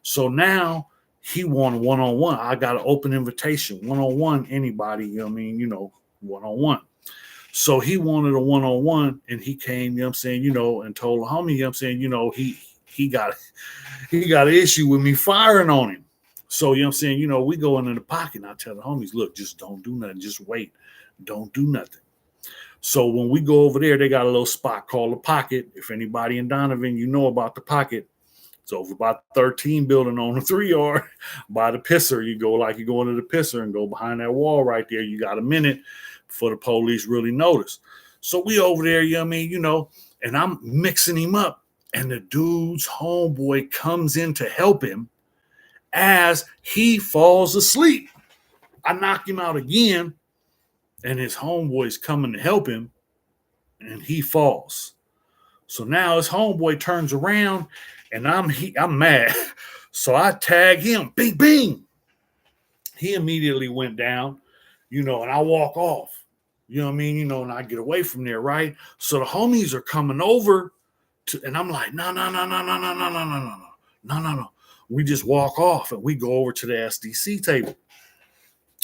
So now he won one-on-one. I got an open invitation, one-on-one, anybody, you know what I mean? One-on-one. So he wanted a one-on-one, and he came, and told the homie, he got an issue with me firing on him. So, we go into the pocket, and I tell the homies, look, just don't do nothing. Just wait. Don't do nothing. So when we go over there, they got a little spot called the Pocket. If anybody in Donovan, you know about the Pocket. It's over by 13 building on the 3 yard by the pisser. You go into the pisser and go behind that wall right there. You got a minute before the police really notice. So we over there, and I'm mixing him up. And the dude's homeboy comes in to help him as he falls asleep. I knock him out again. And his homeboy's coming to help him, and he falls. So now his homeboy turns around, and I'm mad. So I tag him, bing, bing. He immediately went down, and I walk off. You know what I mean? And I get away from there, right? So the homies are coming over, and I'm like, no. We just walk off, and we go over to the SDC table.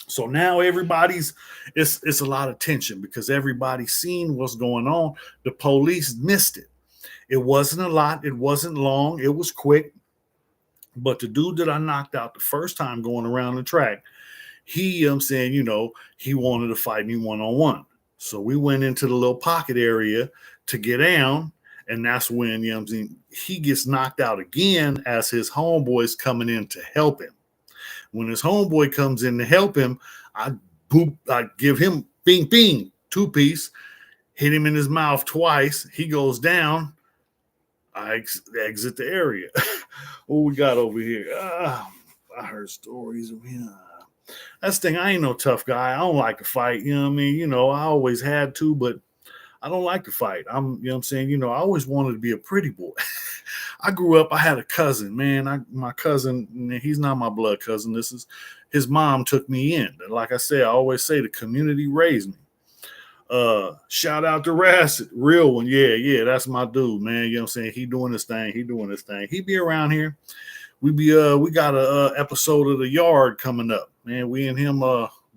So now it's a lot of tension because everybody's seen what's going on. The police missed it. It wasn't a lot. It wasn't long. It was quick. But the dude that I knocked out the first time going around the track, he wanted to fight me one-on-one. So we went into the little pocket area to get down. And that's when, he gets knocked out again as his homeboy's coming in to help him. When his homeboy comes in to help him, I give him bing, bing, 2-piece, hit him in his mouth twice. He goes down. I exit the area. What we got over here? I heard stories of him. That's the thing. I ain't no tough guy. I don't like to fight. You know what I mean? I always had to, but I don't like to fight. I always wanted to be a pretty boy. I grew up, I had a cousin, man. My cousin, he's not my blood cousin. This is his mom took me in. Like I said, I always say the community raised me. Shout out to Rasset, real one. Yeah, that's my dude, man. You know what I'm saying? He doing this thing. He be around here. We got a episode of The Yard coming up, man. We and him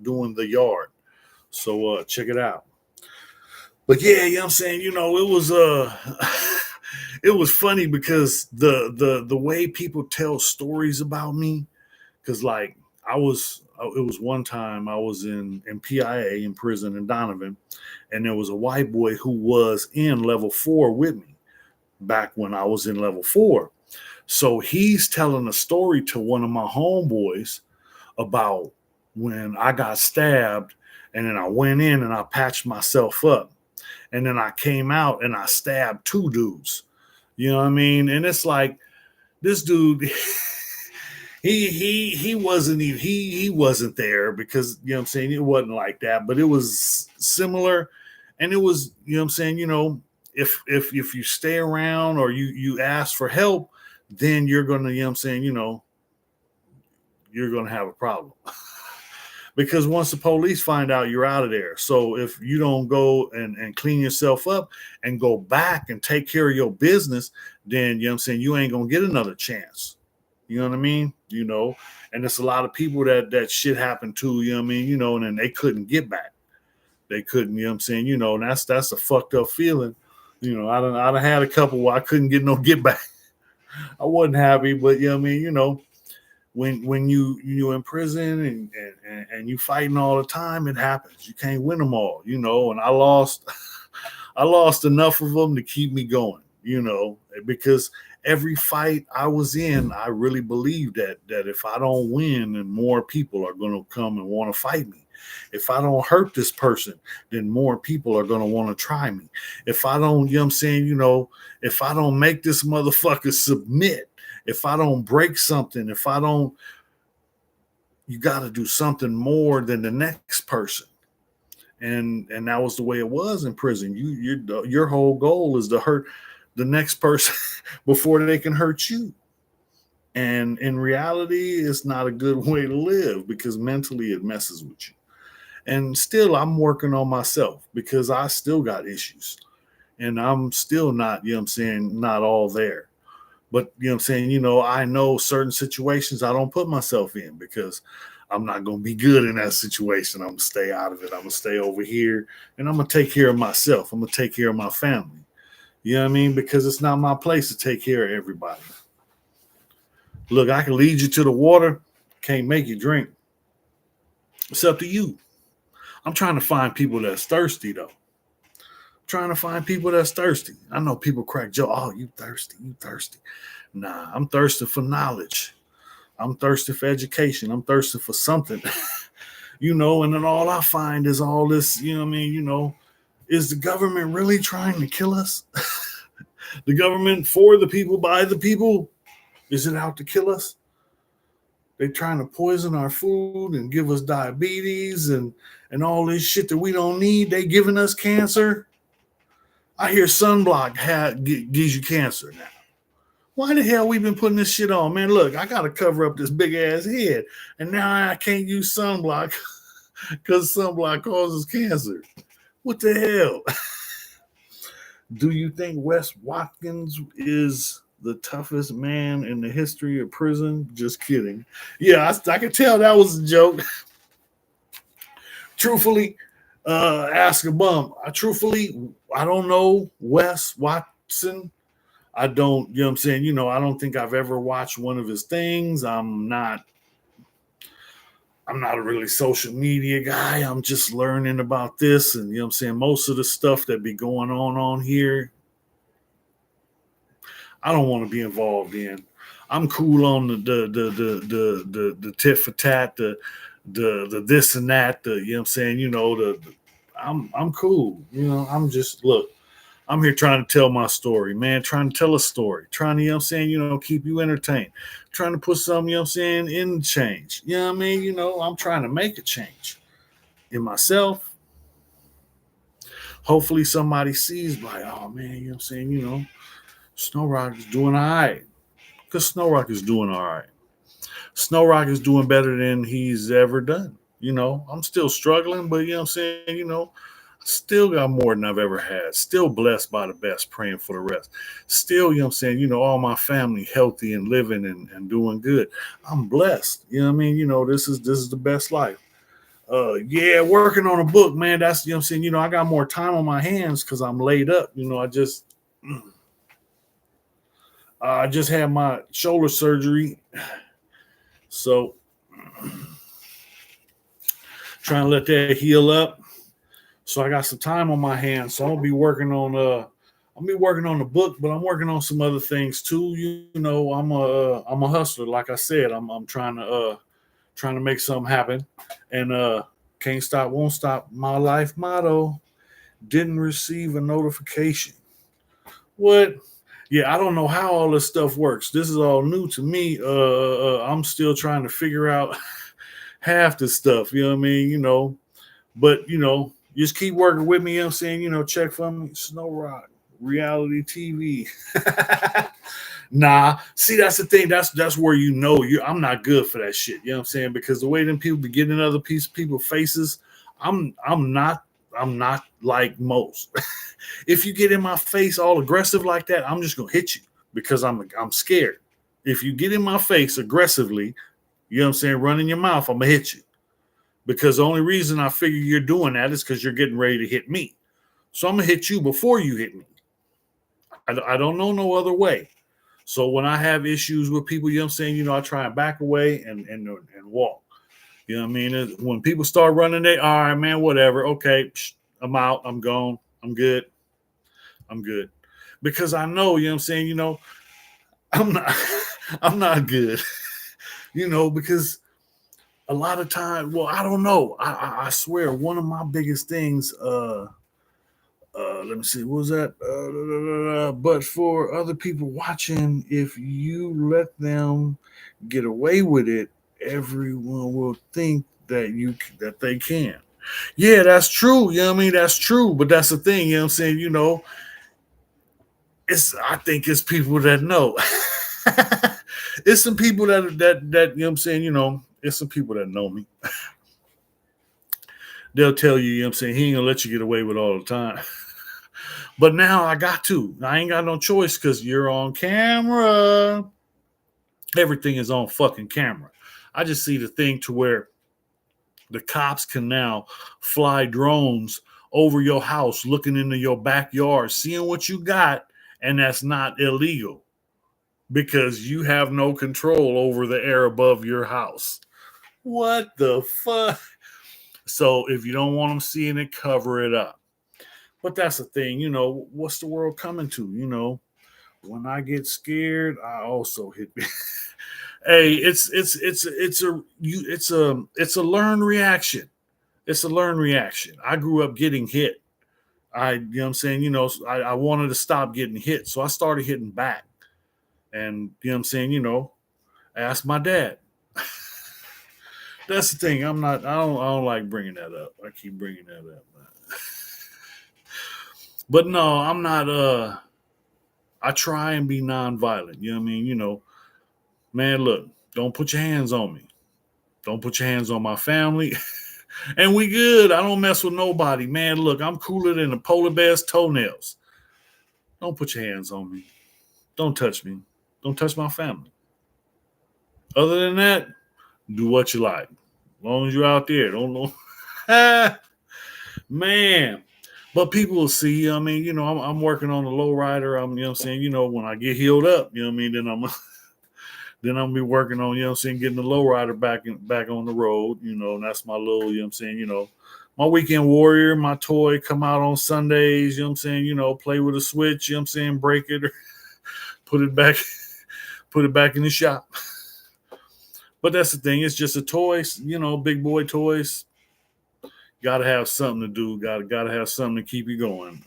doing The Yard. So check it out. But yeah, you know what I'm saying? It was it was funny because the way people tell stories about me, because like it was one time I was in PIA in prison in Donovan, and there was a white boy who was in level 4 with me back when I was in level 4. So he's telling a story to one of my homeboys about when I got stabbed, and then I went in and I patched myself up, and then I came out and I stabbed 2 dudes. You know what I mean? And it's like this dude, he wasn't there because, you know what I'm saying, it wasn't like that, but it was similar. And it was, you know what I'm saying, if you stay around or you ask for help, then you're gonna, you know what I'm saying, you're gonna have a problem. because once the police find out, you're out of there. So if you don't go and clean yourself up and go back and take care of your business, then, you know what I'm saying, you ain't going to get another chance. You know what I mean? You know, and there's a lot of people that shit happened to, you know what I mean? You know, and then they couldn't get back. They couldn't, you know what I'm saying? You know, and that's a fucked up feeling. You know, I done had a couple where I couldn't get no get back. I wasn't happy, but you know what I mean? You know, when you in prison and you fighting all the time, it happens. You can't win them all, you know. And I lost enough of them to keep me going, you know, because every fight I was in, I really believed that if I don't win, then more people are going to come and want to fight me. If I don't hurt this person, then more people are going to want to try me. If I don't, you know what I'm saying, you know, if I don't make this motherfucker submit, if I don't break something, if I don't, you got to do something more than the next person. And that was the way it was in prison. Your whole goal is to hurt the next person before they can hurt you. And in reality, it's not a good way to live because mentally it messes with you. And still, I'm working on myself because I still got issues. And I'm still not, you know what I'm saying, not all there. But, you know what I'm saying, you know, I know certain situations I don't put myself in because I'm not going to be good in that situation. I'm going to stay out of it. I'm going to stay over here and I'm going to take care of myself. I'm going to take care of my family. You know what I mean? Because it's not my place to take care of everybody. Look, I can lead you to the water, can't make you drink. It's up to you. I'm trying to find people that's thirsty, though. Trying to find people that's thirsty. I know people crack jokes. Oh, you thirsty, you thirsty. Nah, I'm thirsty for knowledge. I'm thirsty for education. I'm thirsty for something. You know, and then all I find is all this, you know what I mean, you know, is the government really trying to kill us? The government for the people, by the people? Is it out to kill us? They trying to poison our food and give us diabetes and all this shit that we don't need. They giving us cancer. I hear sunblock gives you cancer now. Why the hell we been putting this shit on, man? Look, I got to cover up this big ass head, and now I can't use sunblock because sunblock causes cancer. What the hell? Do you think Wes Watkins is the toughest man in the history of prison? Just kidding. Yeah, I could tell that was a joke. Truthfully, ask a bum. I don't know Wes Watson. I don't, you know what I'm saying? You know, I don't think I've ever watched one of his things. I'm not a really social media guy. I'm just learning about this. And, you know what I'm saying? Most of the stuff that be going on here, I don't want to be involved in. I'm cool on the tit for tat, the this and that, you know what I'm saying? You know, I'm cool. You know, I'm just, look, I'm here trying to tell my story, man, trying to tell a story, trying to, you know what I'm saying, you know, keep you entertained, trying to put something, you know what I'm saying, in change. You know what I mean? You know, I'm trying to make a change in myself. Hopefully somebody sees like, oh man, you know what I'm saying, you know, Snowroc is doing all right. Because Snowroc is doing all right. Snowroc is doing better than he's ever done. You know, I'm still struggling, but you know what I'm saying, you know, still got more than I've ever had. Still blessed by the best, praying for the rest. Still, you know what I'm saying, you know, all my family healthy and living and doing good. I'm blessed. You know what I mean? You know, this is the best life. Yeah, working on a book, man. That's, you know what I'm saying, you know, I got more time on my hands because I'm laid up. You know, I just had my shoulder surgery. So trying to let that heal up. So I got some time on my hands. So I'm gonna be working on the book, but I'm working on some other things too. You know, I'm a hustler. Like I said, I'm trying to make something happen. And can't stop, won't stop. My life motto: didn't receive a notification. What? Yeah, I don't know how all this stuff works. This is all new to me. I'm still trying to figure out half the stuff. You know what I mean? You know, but you know, just keep working with me. You know what I'm saying? You know, check for me. Snowroc, reality TV. Nah, see, that's the thing. That's where I'm not good for that shit. You know what I'm saying? Because the way them people be getting in other people's faces, I'm not like most. If you get in my face all aggressive like that, I'm just gonna hit you because I'm scared. If you get in my face aggressively, you know what I'm saying, running your mouth, I'm gonna hit you. Because the only reason I figure you're doing that is because you're getting ready to hit me. So I'm gonna hit you before you hit me. I don't know no other way. So when I have issues with people, you know what I'm saying, I try and back away and walk. You know what I mean? When people start running, all right, man, whatever. Okay, I'm out. I'm gone. I'm good. I'm good. Because I know, you know what I'm saying, I'm not I'm not good. Because a lot of times, well, I don't know. I swear one of my biggest things, let me see, what was that? But for other people watching, if you let them get away with it, everyone will think that they can. Yeah, that's true. You know what I mean? That's true. But that's the thing, you know what I'm saying? I think it's people that know. It's some people that you know what I'm saying, it's some people that know me. They'll tell you, you know what I'm saying, he ain't gonna let you get away with it all the time. But now I got to. I ain't got no choice because you're on camera. Everything is on fucking camera. I just see the thing to where the cops can now fly drones over your house, looking into your backyard, seeing what you got, and that's not illegal because you have no control over the air above your house. What the fuck? So if you don't want them seeing it, cover it up. But that's the thing, what's the world coming to? When I get scared, I also hit me. Hey, it's a learned reaction. It's a learned reaction. I grew up getting hit. You know what I'm saying, I wanted to stop getting hit, so I started hitting back. And you know what I'm saying, I asked my dad. That's the thing. I don't like bringing that up. I keep bringing that up. But no, I'm not I try and be nonviolent. You know what I mean? Man, look, don't put your hands on me. Don't put your hands on my family. And we good. I don't mess with nobody. Man, look, I'm cooler than a polar bear's toenails. Don't put your hands on me. Don't touch me. Don't touch my family. Other than that, do what you like. As long as you're out there, don't know. Man. But people will see, I mean, I'm working on the low rider. I'm, you know what I'm saying, when I get healed up, you know what I mean, then I'm be working on, you know what I'm saying, getting the low rider back on the road, and that's my little, you know what I'm saying, my weekend warrior, my toy, come out on Sundays, you know what I'm saying, play with a switch, you know what I'm saying, break it or put it back, put it back in the shop. But that's the thing, it's just a toy, big boy toys. Gotta have something to do, gotta have something to keep you going.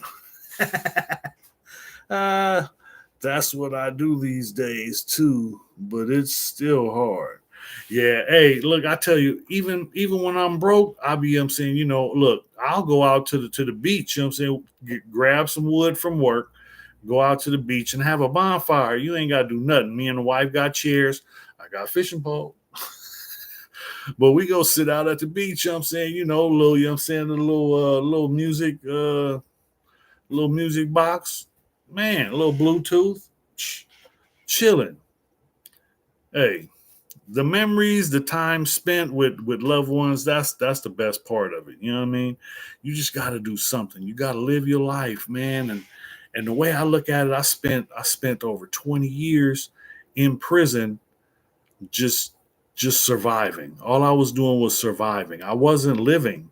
That's what I do these days too, but it's still hard. Yeah, hey, look, I tell you, even when I'm broke, I'll be, I'm saying, look, I'll go out to the beach, I'm saying, grab some wood from work, go out to the beach and have a bonfire. You ain't gotta do nothing. Me and the wife got chairs, I got a fishing pole. But we go sit out at the beach, I'm saying, little, I'm saying, a little music box, man, a little Bluetooth, chilling. Hey, the memories, the time spent with loved ones, that's the best part of it. You know what I mean? You just got to do something. You got to live your life, man. And the way I look at it, I spent over 20 years in prison just surviving. All I was doing was surviving. I wasn't living.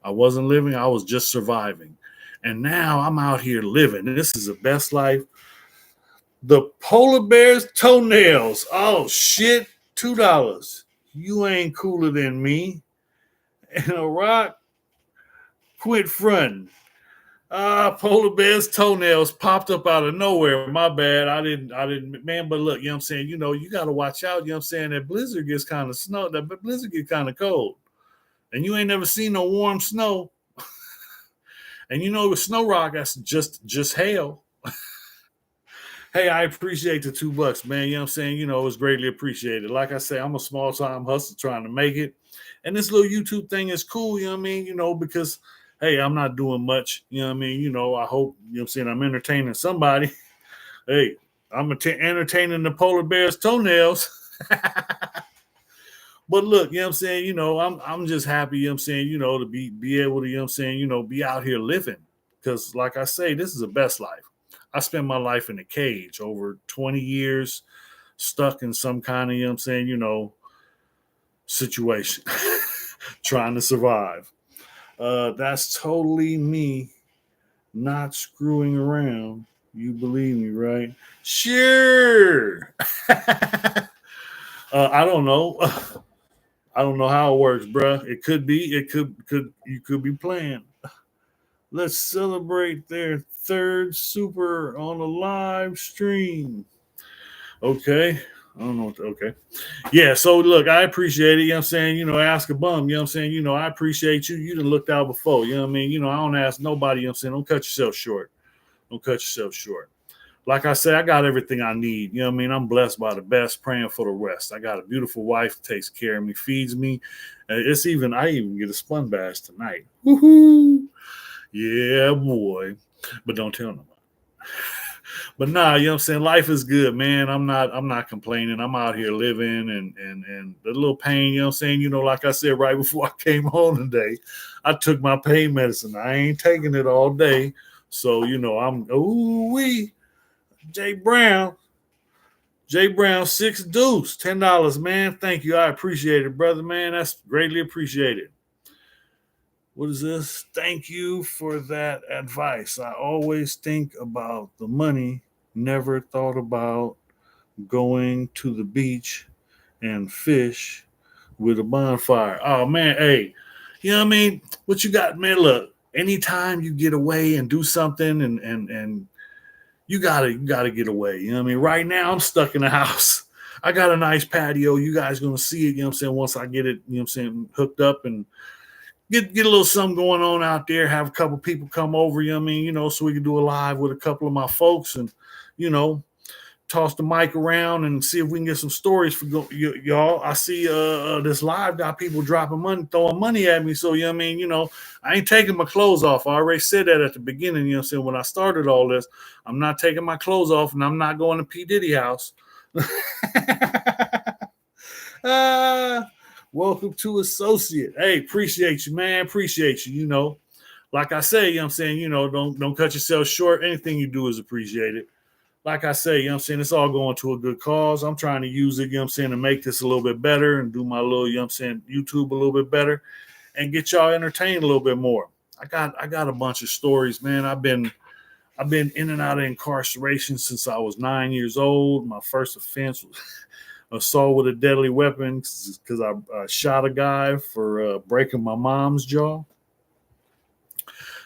I wasn't living. I was just surviving. And now I'm out here living. This is the best life. The polar bear's toenails. Oh shit, $2. You ain't cooler than me. And a rock, quit fronting. Polar bear's toenails popped up out of nowhere. My bad. I didn't, man. But look, you know what I'm saying? You got to watch out. You know what I'm saying? That blizzard gets kind of snow. That blizzard gets kind of cold. And you ain't never seen no warm snow. And with Snowroc, that's just hail. Hey, I appreciate the $2, man. You know what I'm saying? You know, it's greatly appreciated. Like I say, I'm a small time hustler trying to make it. And this little YouTube thing is cool, you know what I mean? You know, because hey, I'm not doing much. You know what I mean? You know, I hope, you know what I'm saying, I'm entertaining somebody. Hey, I'm entertaining the polar bear's toenails. But look, you know what I'm saying? You know, I'm just happy, you know what I'm saying, you know, to be able to, you know what I'm saying, you know, be out here living. Because like I say, this is the best life. I spent my life in a cage over 20 years, stuck in some kind of, you know what I'm saying, you know, situation, trying to survive. That's totally me not screwing around. You believe me, right? Sure. I don't know. I don't know how it works, bruh. It could be. It could. You could be playing. Let's celebrate their third super on a live stream. Okay. I don't know. Okay. Yeah. So look, I appreciate it. You know what I'm saying? You know, ask a bum. You know what I'm saying? You know, I appreciate you. You done looked out before. You know what I mean? You know, I don't ask nobody. You know what I'm saying? Don't cut yourself short. Don't cut yourself short. Like I said, I got everything I need. You know what I mean? I'm blessed by the best, praying for the rest. I got a beautiful wife, takes care of me, feeds me. I even get a spun bash tonight. Woohoo! Yeah, boy. But don't tell nobody. But nah, you know what I'm saying? Life is good, man. I'm not complaining. I'm out here living and the little pain, you know what I'm saying? You know, like I said right before I came home today, I took my pain medicine. I ain't taking it all day. So, you know, I'm ooh wee. Jay Brown. Jay Brown, six deuce, $10, man. Thank you. I appreciate it, brother, man. That's greatly appreciated. What is this? Thank you for that advice. I always think about the money, never thought about going to the beach and fish with a bonfire. Oh man, hey, you know what I mean? What you got, man? Look, anytime you get away and do something and you gotta get away. You know what I mean? Right now I'm stuck in the house. I got a nice patio. You guys gonna see it, you know what I'm saying, once I get it, you know what I'm saying, hooked up and get a little something going on out there, have a couple people come over, you know what I mean, you know, so we can do a live with a couple of my folks and, you know, toss the mic around and see if we can get some stories for y'all. I see this live got people dropping money, throwing money at me. So, you know what I mean? You know, I ain't taking my clothes off. I already said that at the beginning, you know what I'm saying? When I started all this, I'm not taking my clothes off and I'm not going to P. Diddy house. uh, welcome to Associate. Hey, appreciate you, man. Appreciate you. You know, like I say, you know what I'm saying? You know, don't cut yourself short. Anything you do is appreciated. Like I say, you know what I'm saying, it's all going to a good cause. I'm trying to use it, you know what I'm saying, to make this a little bit better and do my little, you know what I'm saying, YouTube a little bit better and get y'all entertained a little bit more. I got a bunch of stories, man. I've been in and out of incarceration since I was 9 years old. My first offense was assault with a deadly weapon because I shot a guy for breaking my mom's jaw.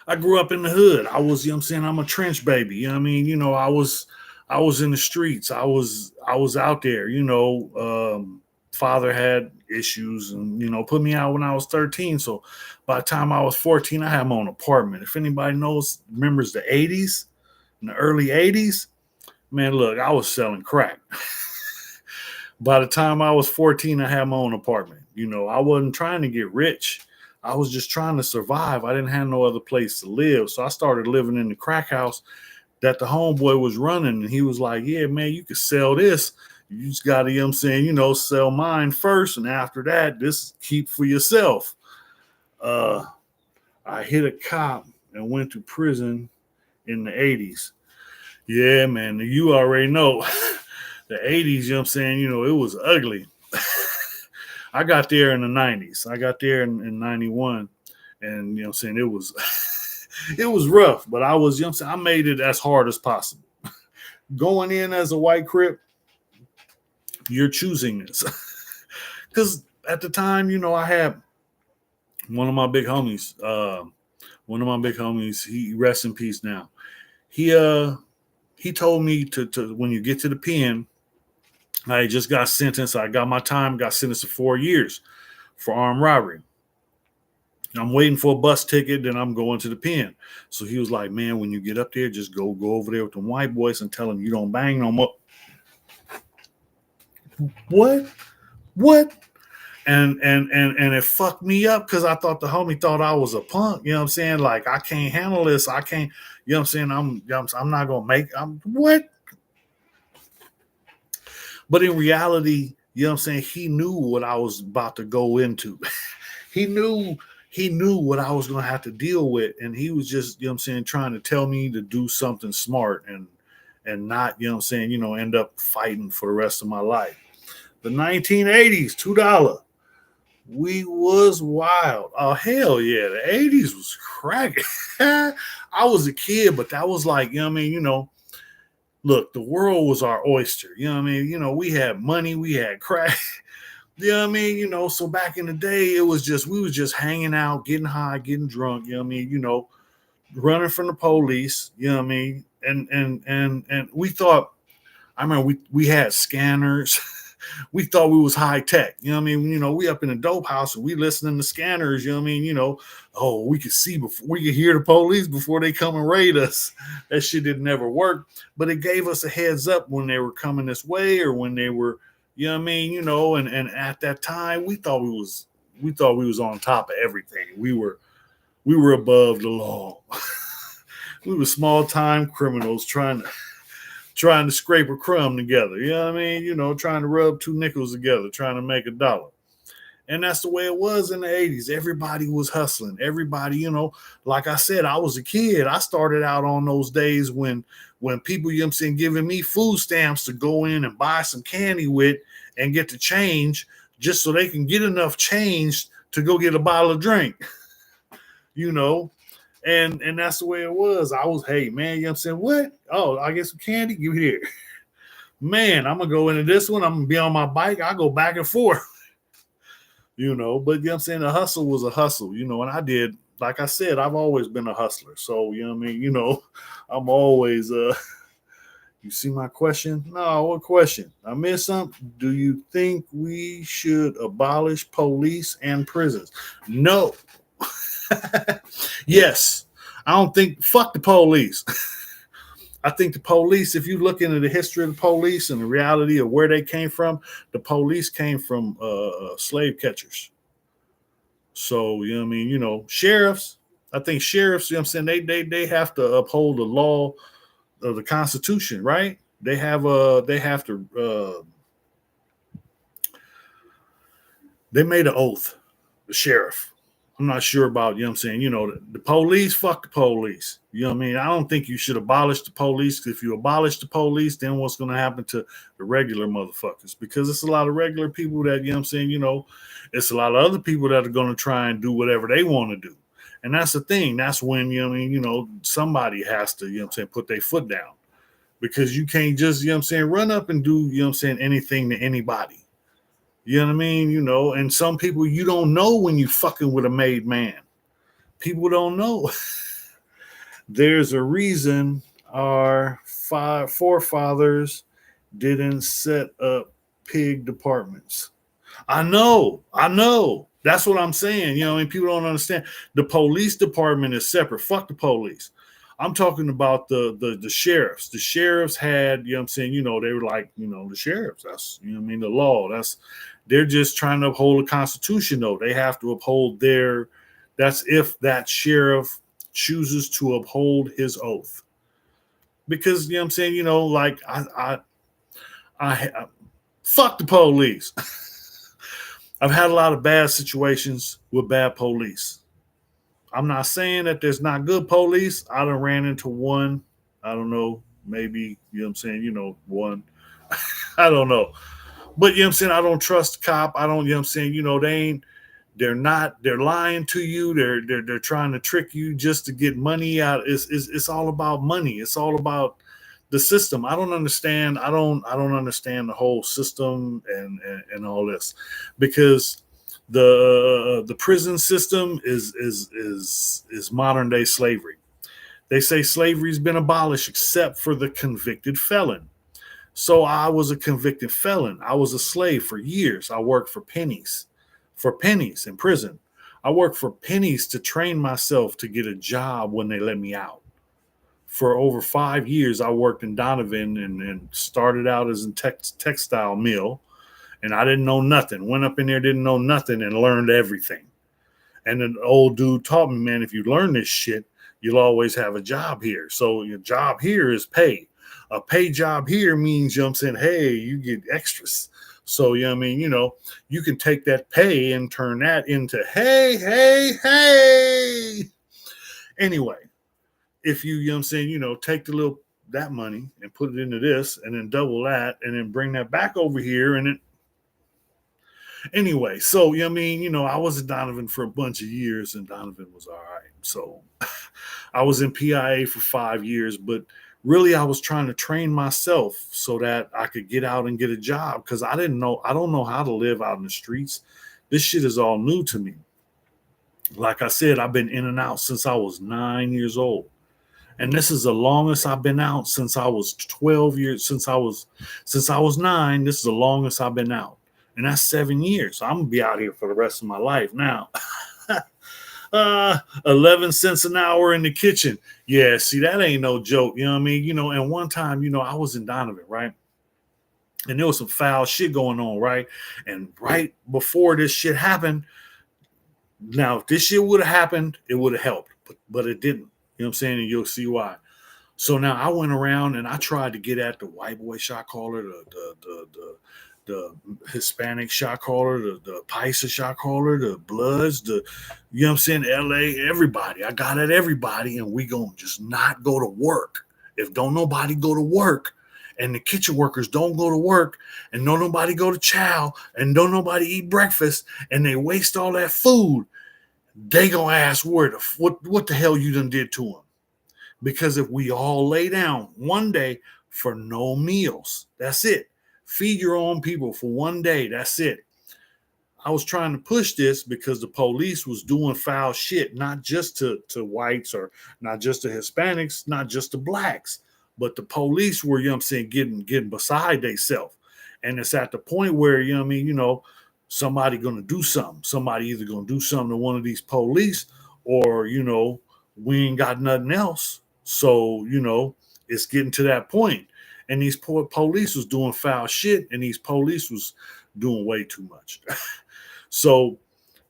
I grew up in the hood. I was, you know what I'm saying, I'm a trench baby. You know what I mean? You know, I was in the streets. I was out there, you know. Father had issues and, you know, put me out when I was 13. So by the time I was 14, I had my own apartment. If anybody remembers the 80s, in the early 80s, man, look, I was selling crack. By the time I was 14, I had my own apartment. You know, I wasn't trying to get rich. I was just trying to survive. I didn't have no other place to live. So I started living in the crack house that the homeboy was running. And he was like, yeah, man, you could sell this. You just got to, you know what I'm saying, you know, sell mine first. And after that, this keep for yourself. Uh, I hit a cop and went to prison in the 80s. Yeah, man, you already know. The 80s, you know what I'm saying, you know, it was ugly. I got there in the 90s. I got there in 91. And, you know what I'm saying, it was it was rough, but I was, you know what I'm saying, I made it as hard as possible. Going in as a white crip, you're choosing this. Because at the time, you know, I had one of my big homies, he rests in peace now. He told me to when you get to the pen, I just got sentenced. I got my time, got sentenced to 4 years for armed robbery. I'm waiting for a bus ticket, then I'm going to the pen. So he was like, man, when you get up there, just go over there with the white boys and tell them you don't bang no more. What? What? And it fucked me up because I thought the homie thought I was a punk. You know what I'm saying? Like, I can't handle this. I can't. You know what I'm saying? I'm not gonna make. I'm what? But in reality, you know what I'm saying? He knew what I was about to go into. he knew he knew what I was gonna have to deal with, and he was just, you know what I'm saying, trying to tell me to do something smart and not, you know what I'm saying, end up fighting for the rest of my life. The 1980s, $2. We was wild. Oh hell yeah, the 80s was cracking. I was a kid, but that was like, you know what I mean, look, the world was our oyster. You know what I mean? We had money, we had crack. You know what I mean? So back in the day, it was just we was just hanging out, getting high, getting drunk, you know what I mean, running from the police, you know what I mean? And we thought, I remember we had scanners. We thought we was high tech. You know what I mean? We up in the dope house and we listening to scanners, you know what I mean? Oh, we could see before we could hear the police before they come and raid us. That shit didn't never work. But it gave us a heads up when they were coming this way or when they were, you know what I mean, and at that time we thought we was on top of everything. We were above the law. We were small time criminals trying to scrape a crumb together. You know what I mean? Trying to rub two nickels together, trying to make $1. And that's the way it was in the 80s. Everybody was hustling. Everybody, like I said, I was a kid. I started out on those days when people, you know what I'm saying, giving me food stamps to go in and buy some candy with and get the change just so they can get enough change to go get a bottle of drink. And that's the way it was. I was, hey man, you know what I'm saying? What? Oh, I get some candy? Give it here. Man, I'm gonna go into this one. I'm gonna be on my bike. I go back and forth. But you know what I'm saying? The hustle was a hustle, and I did, like I said, I've always been a hustler. So, you know what I mean? I'm always you see my question? No, what question? I missed something. Do you think we should abolish police and prisons? No. Yes. I don't think, fuck the police. I think the police, if you look into the history of the police and the reality of where they came from, the police came from slave catchers. So, you know what I mean? Sheriffs, I think sheriffs, you know what I'm saying, they have to uphold the law of the Constitution, right? They have to they made an oath, the sheriff. I'm not sure about, you know what I'm saying, the police, fuck the police. You know what I mean? I don't think you should abolish the police. If you abolish the police, then what's going to happen to the regular motherfuckers? Because it's a lot of regular people that, you know what I'm saying, it's a lot of other people that are going to try and do whatever they want to do. And that's the thing. That's when, you know what I mean, somebody has to, you know what I'm saying, put their foot down. Because you can't just, you know what I'm saying, run up and do, you know what I'm saying, anything to anybody. You know what I mean? And some people you don't know when you fucking with a made man. People don't know. There's a reason our forefathers didn't set up pig departments. I know. That's what I'm saying. I mean, people don't understand. The police department is separate. Fuck the police. I'm talking about the sheriffs. The sheriffs had, you know what I'm saying, they were like, the sheriffs. That's, you know what I mean, the law. They're just trying to uphold the Constitution, though. They have to uphold that's if that sheriff chooses to uphold his oath. Because, you know what I'm saying, like I fuck the police. I've had a lot of bad situations with bad police. I'm not saying that there's not good police. I done ran into one. I don't know. Maybe, you know what I'm saying, one. I don't know. But, you know what I'm saying, I don't trust the cop. I don't, you know what I'm saying, they're lying to you. They're trying to trick you just to get money out. It's all about money. It's all about the system. I don't understand. I don't understand the whole system and all this, because the prison system is modern day slavery. They say slavery's been abolished except for the convicted felon. So I was a convicted felon. I was a slave for years. I worked for pennies in prison. I worked for pennies to train myself to get a job when they let me out. For over 5 years, I worked in Donovan and started out as a textile mill, and I didn't know nothing. Went up in there, didn't know nothing, and learned everything. And an old dude taught me, man, if you learn this shit, you'll always have a job here. So your job here is pay. A pay job here means, you know what I'm saying, hey, you get extras. So, you know what I mean, you can take that pay and turn that into, hey, hey, hey. Anyway, if you know what I'm saying, take that money and put it into this and then double that and then bring that back over here and then anyway, so you know what I mean, I was in Donovan for a bunch of years and Donovan was all right. So I was in PIA for 5 years, but really I was trying to train myself so that I could get out and get a job because I don't know how to live out in the streets. This shit is all new to me. Like I said, I've been in and out since I was 9 years old. And this is the longest I've been out since I was 12 years. Since I was 9, this is the longest I've been out. And that's 7 years. So I'm gonna be out here for the rest of my life now. 11 cents an hour in the kitchen. Yeah, see, that ain't no joke. You know what I mean? And one time, I was in Donovan, right? And there was some foul shit going on, right? And right before this shit happened, now if this shit would have happened, it would have helped, but it didn't. You know what I'm saying? And you'll see why. So now I went around and I tried to get at the white boy shot caller, the Hispanic shot caller, the Paisa shot caller, the Bloods, you know what I'm saying, LA, everybody. I got at everybody, and we gonna just not go to work. If don't nobody go to work, and the kitchen workers don't go to work, and don't nobody go to chow, and don't nobody eat breakfast, and they waste all that food, they gonna ask what the hell you done did to them. Because if we all lay down one day for no meals, that's it. Feed your own people for one day, that's it. I was trying to push this because the police was doing foul shit, not just to whites or not just to Hispanics, not just to blacks, but the police were, you know what I'm saying, getting beside themselves. And it's at the point where, you know what I mean, somebody gonna do something. Somebody either gonna do something to one of these police or, we ain't got nothing else. So, it's getting to that point. And these poor police was doing foul shit, and these police was doing way too much. So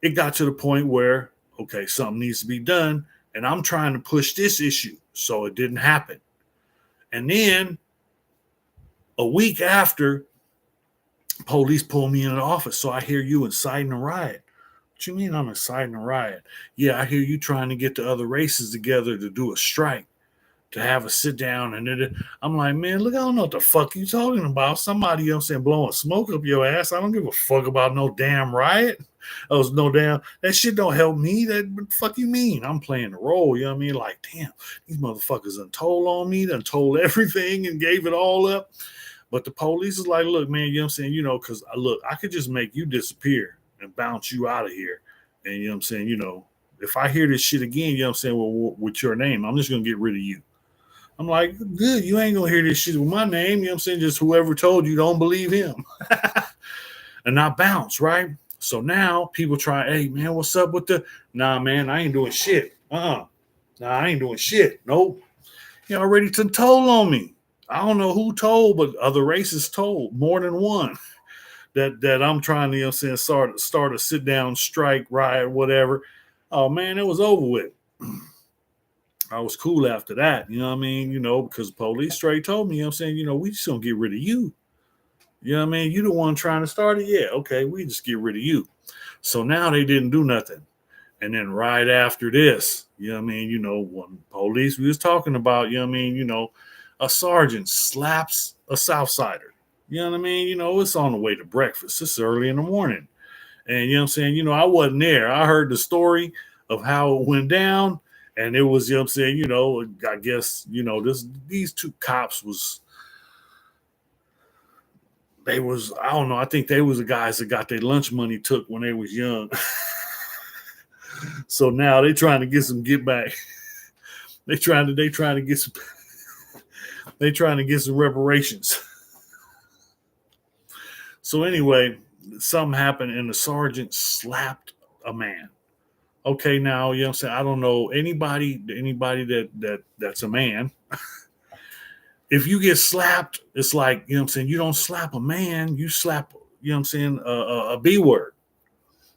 it got to the point where, okay, something needs to be done. And I'm trying to push this issue. So it didn't happen. And then a week after, police pull me in the office. So I hear you inciting a riot. What you mean I'm inciting a riot? Yeah, I hear you trying to get the other races together to do a strike, to have a sit down. And then I'm like, man, look, I don't know what the fuck you talking about. Somebody, you know what I'm saying, blowing smoke up your ass. I don't give a fuck about no damn riot. That shit don't help me. What the fuck you mean? I'm playing the role, you know what I mean? Like, damn, these motherfuckers done told on me, done told everything and gave it all up. But the police is like, look, man, you know what I'm saying? Because look, I could just make you disappear and bounce you out of here. And you know what I'm saying? If I hear this shit again, you know what I'm saying? Well, with your name, I'm just going to get rid of you. I'm like, good, you ain't going to hear this shit with my name. You know what I'm saying? Just whoever told you, don't believe him. And I bounce, right? So now people try, hey, man, what's up with nah, man, I ain't doing shit. Nah, I ain't doing shit. Nope. You already told on me. I don't know who told, but other races told, more than one, that I'm trying to, you know what I'm saying, start a sit down strike, riot, whatever. Oh man, it was over with. I was cool after that, you know what I mean? Because the police straight told me, you know what I'm saying, we just gonna get rid of you. You know what I mean? You the one trying to start it? Yeah, okay, we just get rid of you. So now they didn't do nothing. And then right after this, you know what I mean, when police we was talking about, you know what I mean, a sergeant slaps a Southsider. You know what I mean? It's on the way to breakfast. It's early in the morning. And you know what I'm saying? I wasn't there. I heard the story of how it went down. And it was, you know what I'm saying, I guess, these two cops I don't know, I think they was the guys that got their lunch money took when they was young. So now they trying to get some get back. They trying to get some reparations. So anyway, something happened and the sergeant slapped a man. Okay, now you know what I'm saying. I don't know anybody that's a man. If you get slapped, it's like, you know what I'm saying, you don't slap a man, you slap, you know what I'm saying, a B word.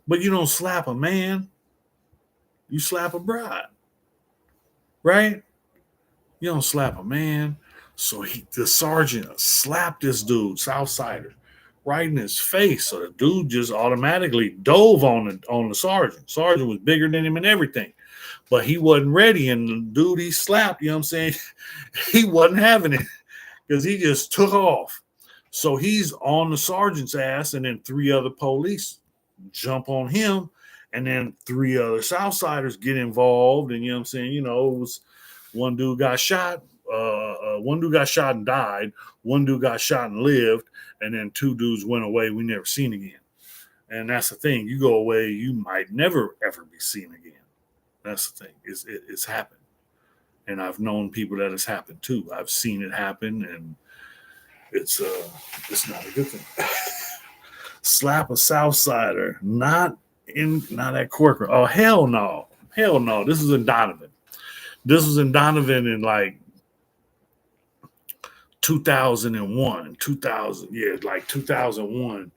But you don't slap a man, you slap a bride, right? You don't slap a man. So the sergeant slapped this dude, Southsider, right in his face. So the dude just automatically dove on the sergeant. Sergeant was bigger than him and everything. But he wasn't ready. And the dude he slapped, you know what I'm saying? He wasn't having it because he just took off. So he's on the sergeant's ass, and then three other police jump on him, and then three other Southsiders get involved. And you know what I'm saying? You know, it was one dude got shot, one dude got shot and died, one dude got shot and lived, and then two dudes went away we never seen again. And that's the thing. You go away, you might never ever be seen again. That's the thing. It's happened. And I've known people that it's happened too. I've seen it happen, and it's not a good thing. Slap a Southsider, not at Corcoran. Oh hell no, hell no. This was in Donovan. This was in Donovan in like 2001, 2000, yeah, like 2001.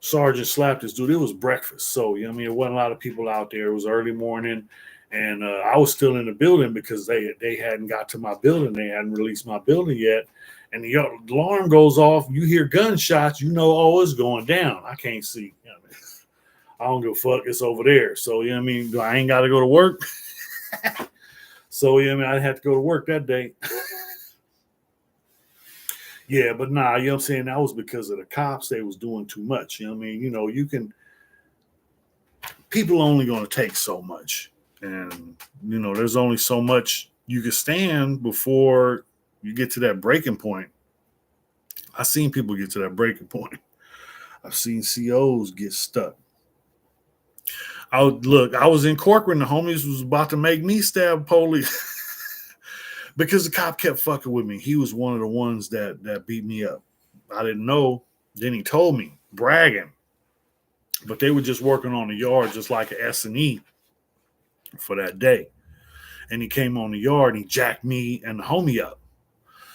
Sergeant slapped this dude. It was breakfast, so you know, I mean, there wasn't a lot of people out there. It was early morning, and I was still in the building because they hadn't got to my building. They hadn't released my building yet. And the alarm goes off. You hear gunshots. You know, oh, it's going down. I can't see. You know what I mean? I don't give a fuck. It's over there. So you know what I mean. I ain't got to go to work. So you know what I mean. I had to go to work that day. Yeah, but nah, you know what I'm saying? That was because of the cops. They was doing too much. You know what I mean? You know, people only going to take so much. And, you know, there's only so much you can stand before you get to that breaking point. I've seen people get to that breaking point. I've seen COs get stuck. I was in Corcoran. The homies was about to make me stab police. Because the cop kept fucking with me. He was one of the ones that beat me up. I didn't know. Then he told me, bragging. But they were just working on the yard just like an S&E for that day. And he came on the yard and he jacked me and the homie up.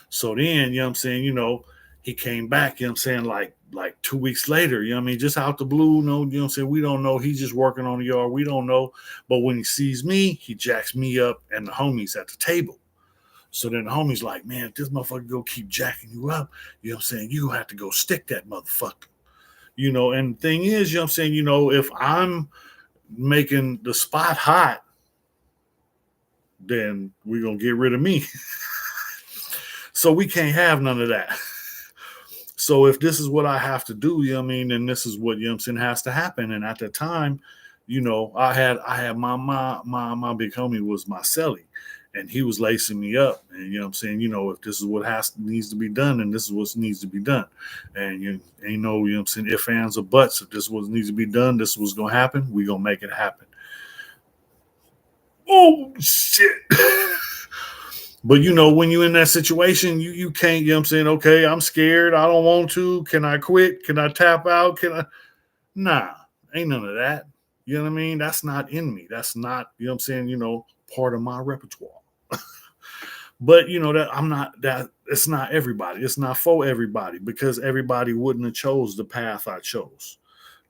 So then, you know what I'm saying, you know, he came back, you know what I'm saying, like 2 weeks later, you know what I mean, just out the blue, no, you know what I'm saying, we don't know. He's just working on the yard. We don't know. But when he sees me, he jacks me up and the homies at the table. So then the homie's like, man, if this motherfucker go keep jacking you up, you know what I'm saying, you have to go stick that motherfucker. You know, and the thing is, you know what I'm saying, you know, if I'm making the spot hot, then we're going to get rid of me. So we can't have none of that. So if this is what I have to do, you know what I mean, then this is what, you know what I'm saying, has to happen. And at the time, you know, I had my big homie was my celly. And he was lacing me up, and you know what I'm saying, you know, if this is what needs to be done, and this is what needs to be done, and you know what I'm saying, if ands or buts, if this is what needs to be done, this is what's gonna happen. We gonna make it happen. Oh shit! But you know, when you're in that situation, you can't. You know what I'm saying, okay, I'm scared. I don't want to. Can I quit? Can I tap out? Can I? Nah, ain't none of that. You know what I mean? That's not in me. That's not. You know what I'm saying? You know, part of my repertoire. But you know that I'm not that it's not everybody. It's not for everybody because everybody wouldn't have chose the path I chose,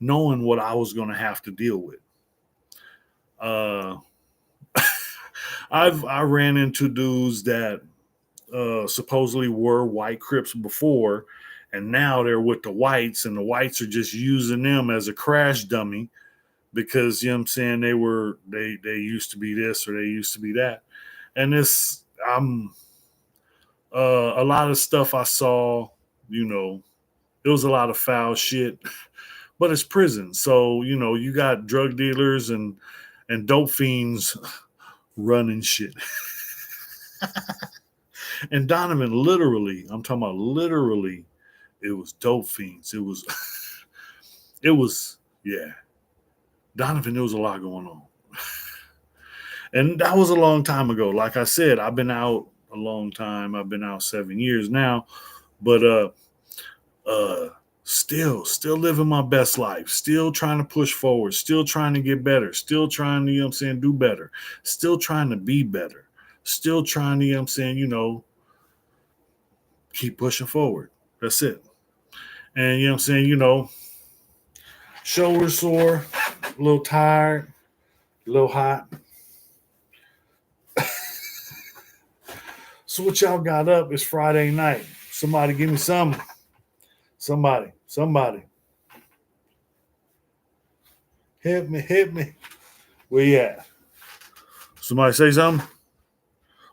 knowing what I was going to have to deal with. Uh, I ran into dudes that supposedly were white Crips before, and now they're with the whites, and the whites are just using them as a crash dummy because you know what I'm saying they used to be this or they used to be that, and this a lot of stuff I saw, you know, it was a lot of foul shit, but it's prison. So, you know, you got drug dealers and dope fiends running shit. And Donovan literally, I'm talking about literally, it was dope fiends. It was, yeah. Donovan, there was a lot going on. And that was a long time ago. Like I said, I've been out a long time. I've been out 7 years now. But Still living my best life, still trying to push forward, still trying to get better, still trying to, do better, still trying to be better, still trying to, keep pushing forward. That's it. And, shoulder sore, a little tired, a little hot. So what y'all got up? It's Friday night. Somebody give me some. Somebody. Hit me. Where you at? Somebody say something?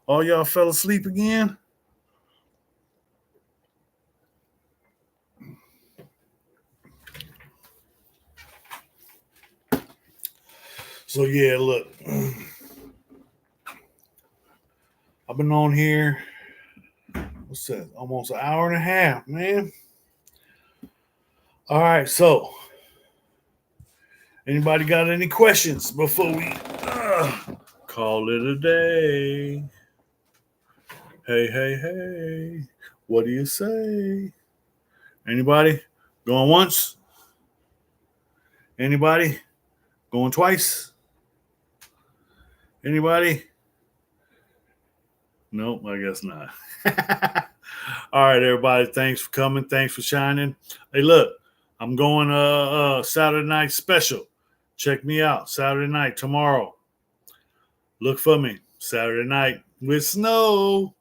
All y'all fell asleep again? So yeah, look. I've been on here, what's that? Almost an hour and a half, man. All right, so anybody got any questions before we call it a day? Hey, what do you say? Anybody going once? Anybody going twice? Anybody? Nope, I guess not. All right, everybody. Thanks for coming. Thanks for shining. Hey, look, I'm going Saturday night special. Check me out Saturday night tomorrow. Look for me Saturday night with Snow.